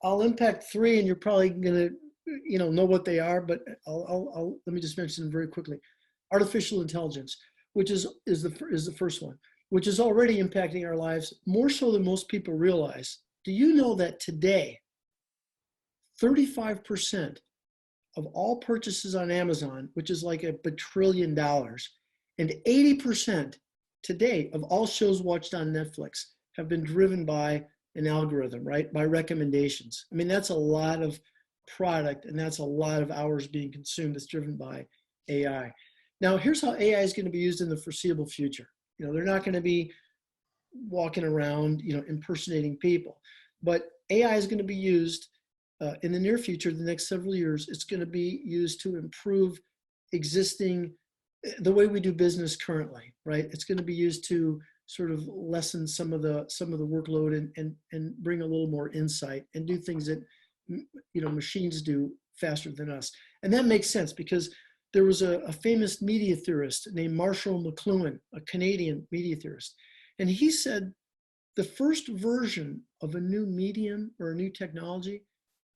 I'll impact 3, and you're probably gonna, know what they are. But I'll let me just mention them very quickly. Artificial intelligence, which is the first one, which is already impacting our lives more so than most people realize. Do you know that today, 35% of all purchases on Amazon, which is like $1 trillion, and 80% today of all shows watched on Netflix have been driven by an algorithm, right? By recommendations. I mean, that's a lot of product, and that's a lot of hours being consumed that's driven by AI. Now, here's how AI is going to be used in the foreseeable future. They're not going to be walking around, impersonating people, but AI is going to be used in the near future, the next several years. It's going to be used to improve the way we do business currently, right? It's going to be used to sort of lessen some of the workload and bring a little more insight and do things that machines do faster than us. And that makes sense, because there was a famous media theorist named Marshall McLuhan, a Canadian media theorist, and he said the first version of a new medium or a new technology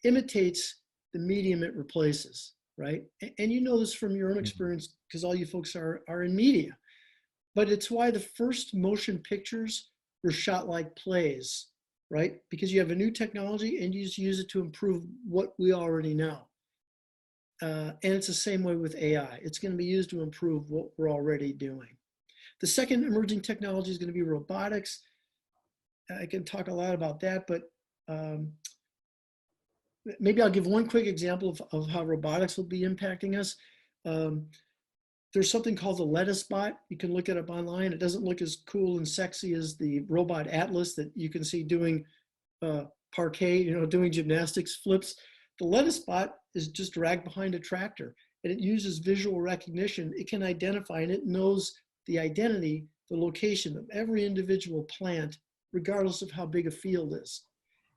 imitates the medium it replaces, right? And you know this from your own experience, because all you folks are in media. But it's why the first motion pictures were shot like plays, right? Because you have a new technology and you just use it to improve what we already know. And it's the same way with AI. It's going to be used to improve what we're already doing. The second emerging technology is going to be robotics. I can talk a lot about that, but maybe I'll give one quick example of how robotics will be impacting us. There's something called the lettuce bot. You can look it up online. It doesn't look as cool and sexy as the robot Atlas that you can see doing parquet, doing gymnastics flips. The lettuce bot is just dragged behind a tractor, and it uses visual recognition. It can identify, and it knows the identity, the location of every individual plant, regardless of how big a field is.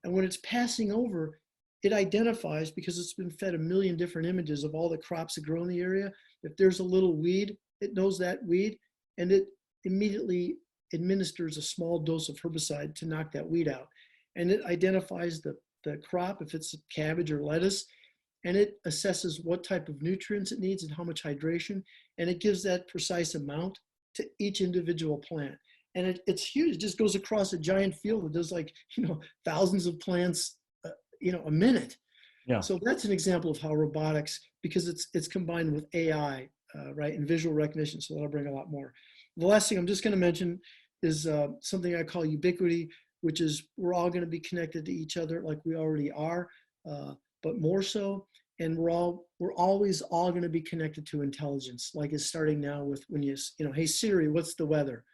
And when it's passing over, it identifies, because it's been fed 1 million different images of all the crops that grow in the area. If there's a little weed, it knows that weed, and it immediately administers a small dose of herbicide to knock that weed out. And it identifies the crop, if it's cabbage or lettuce, and it assesses what type of nutrients it needs and how much hydration, and it gives that precise amount to each individual plant. And it's huge. It just goes across a giant field. It does thousands of plants a minute. Yeah. So that's an example of how robotics, because it's combined with AI, right, and visual recognition. So that'll bring a lot more. The last thing I'm just going to mention is something I call ubiquity, which is we're all going to be connected to each other like we already are, but more so. And we're always all going to be connected to intelligence, like it's starting now with when hey Siri, what's the weather?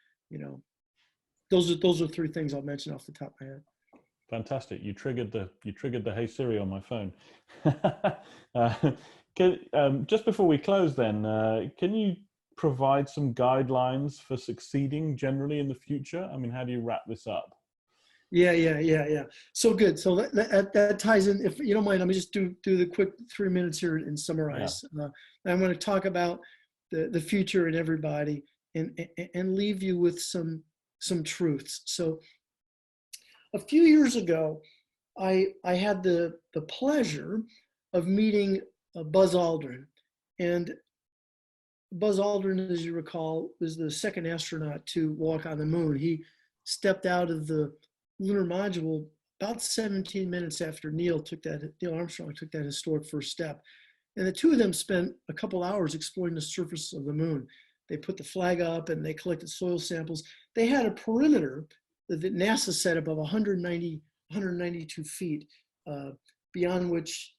Those are 3 things I'll mention off the top of my head. Fantastic! You triggered the Hey Siri on my phone. Just before we close, then, can you provide some guidelines for succeeding generally in the future? I mean, how do you wrap this up? Yeah. So good. So that ties in. If you don't mind, let me just do the quick 3 minutes here and summarize. Yeah. I'm going to talk about the future and everybody, and leave you with some truths. So a few years ago, I had the pleasure of meeting Buzz Aldrin, and Buzz Aldrin, as you recall, was the second astronaut to walk on the moon. He stepped out of the lunar module about 17 minutes after Neil Armstrong took that historic first step. And the two of them spent a couple hours exploring the surface of the moon. They put the flag up and they collected soil samples. They had a perimeter that NASA set above 192 feet, beyond which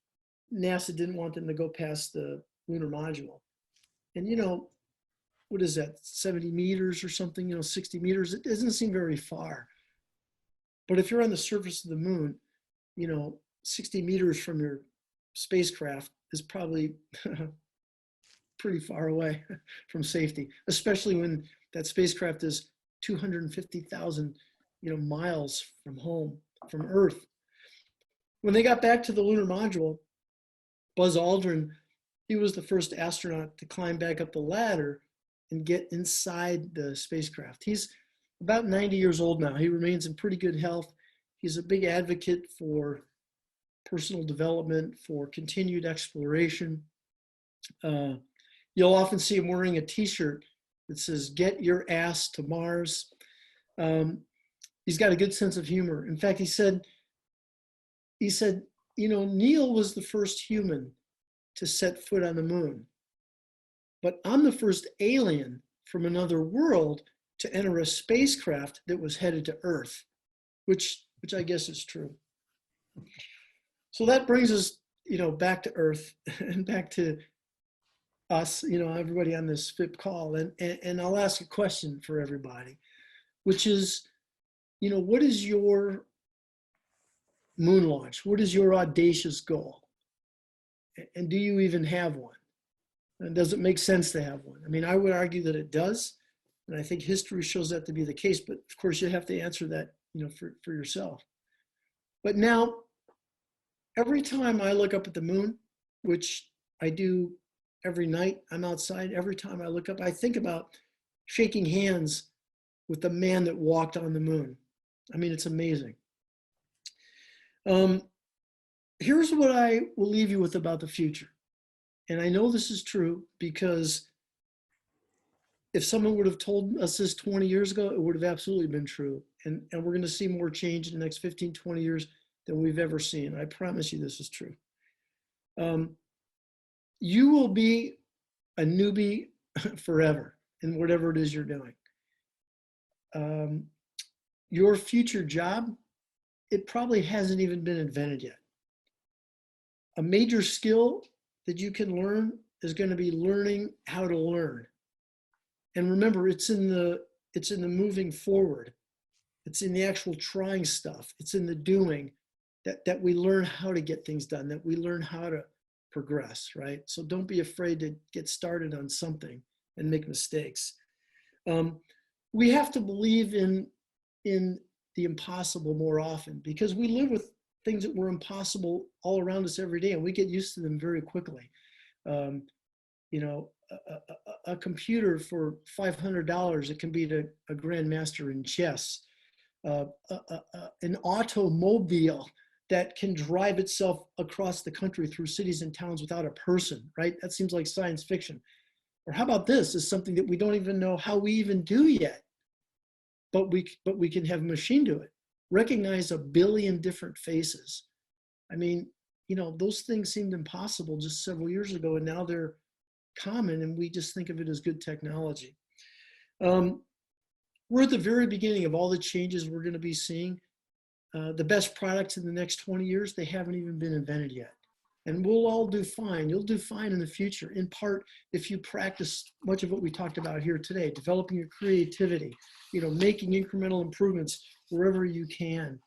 NASA didn't want them to go past the lunar module. And what is that, 70 meters or something, 60 meters? It doesn't seem very far. But if you're on the surface of the moon, 60 meters from your spacecraft is probably pretty far away from safety, especially when that spacecraft is 250,000 miles from home, from Earth. When they got back to the lunar module, Buzz Aldrin, he was the first astronaut to climb back up the ladder and get inside the spacecraft. He's about 90 years old now. He remains in pretty good health. He's a big advocate for personal development, for continued exploration. You'll often see him wearing a t-shirt that says, "Get your ass to Mars." He's got a good sense of humor. In fact, he said, Neil was the first human to set foot on the moon, but I'm the first alien from another world to enter a spacecraft that was headed to Earth, which I guess is true. So that brings us, back to Earth and back to us, everybody on this FIP call. And I'll ask a question for everybody, which is, what is your moon launch? What is your audacious goal? And do you even have one? And does it make sense to have one? I mean, I would argue that it does. And I think history shows that to be the case. But of course, you have to answer that, for yourself. But now, every time I look up at the moon, which I do every night, I'm outside, every time I look up, I think about shaking hands with the man that walked on the moon. I mean, it's amazing. Here's what I will leave you with about the future. And I know this is true because if someone would have told us this 20 years ago, it would have absolutely been true. And we're going to see more change in the next 15, 20 years than we've ever seen. I promise you this is true. You will be a newbie forever in whatever it is you're doing. Your future job, it probably hasn't even been invented yet. A major skill that you can learn is going to be learning how to learn. And remember, it's in the moving forward. It's in the actual trying stuff. It's in the doing that we learn how to get things done, that we learn how to progress, right? So don't be afraid to get started on something and make mistakes. We have to believe in the impossible more often because we live with things that were impossible all around us every day and we get used to them very quickly. A computer for $500, it can beat a grandmaster in chess. An automobile that can drive itself across the country through cities and towns without a person, right? That seems like science fiction. Or how about this? Is something that we don't even know how we even do yet, but we can have a machine do it. Recognize 1 billion different faces. I mean, those things seemed impossible just several years ago, and now they're common, and we just think of it as good technology. We're at the very beginning of all the changes we're going to be seeing. The best products in the next 20 years, they haven't even been invented yet. And we'll all do fine. You'll do fine in the future, in part if you practice much of what we talked about here today, developing your creativity, making incremental improvements wherever you can,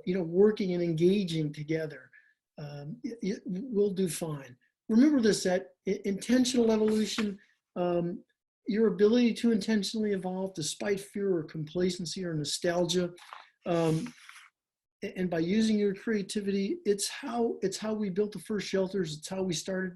working and engaging together. We'll do fine. Remember this, that intentional evolution, your ability to intentionally evolve despite fear or complacency or nostalgia, and by using your creativity, it's how we built the first shelters. It's how we started.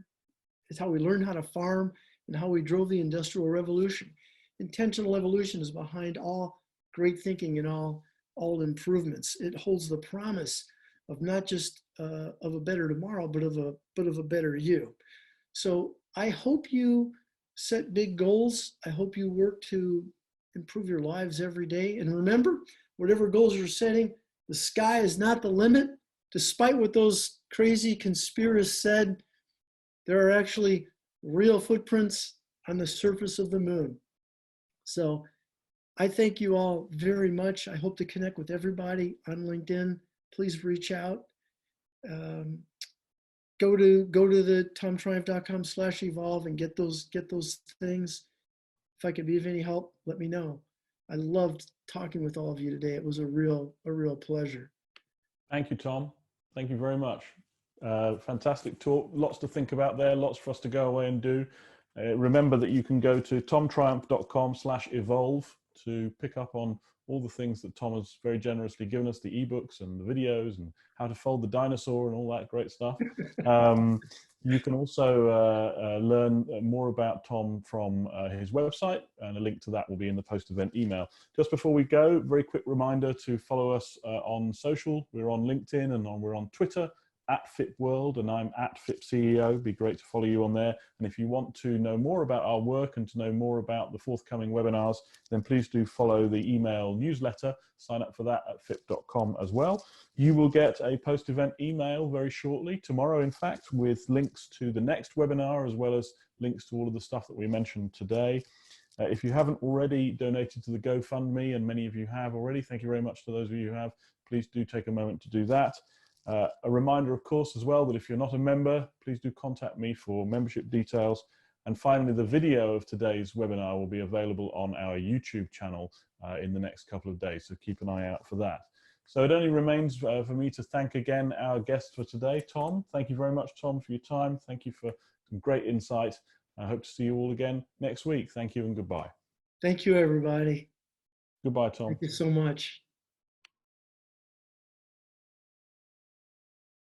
It's how we learned how to farm and how we drove the Industrial Revolution. Intentional evolution is behind all great thinking and all improvements. It holds the promise of not just of a better tomorrow, but of a better you. So I hope you set big goals. I hope you work to improve your lives every day. And remember, whatever goals you're setting, the sky is not the limit. Despite what those crazy conspiracists said, there are actually real footprints on the surface of the moon. So I thank you all very much. I hope to connect with everybody on LinkedIn. Please reach out. Go to the tomtriumph.com/evolve and get those things. If I could be of any help, let me know. I loved talking with all of you today. It was a real pleasure. Thank you, Tom. Thank you very much. Fantastic talk. Lots to think about there. Lots for us to go away and do. Remember that you can go to tomtriumph.com/evolve to pick up on all the things that Tom has very generously given us, the ebooks and the videos and how to fold the dinosaur and all that great stuff. You can also learn more about Tom from his website, and a link to that will be in the post-event email. Just before we go, very quick reminder to follow us on social. We're on LinkedIn and we're on Twitter @FipWorld, and I'm @FipCEO. It'd be great to follow you on there. And if you want to know more about our work and to know more about the forthcoming webinars, then please do follow the email newsletter. Sign up for that at fip.com as well. You will get a post-event email very shortly, tomorrow in fact, with links to the next webinar as well as links to all of the stuff that we mentioned today. If you haven't already donated to the GoFundMe, and many of you have already, thank you very much to those of you who have, please do take a moment to do that. A reminder, of course, as well, that if you're not a member, please do contact me for membership details. And finally, the video of today's webinar will be available on our YouTube channel in the next couple of days, so keep an eye out for that. So it only remains for me to thank again our guest for today, Tom. Thank you very much, Tom, for your time. Thank you for some great insight. I hope to see you all again next week. Thank you and goodbye. Thank you, everybody. Goodbye, Tom. Thank you so much.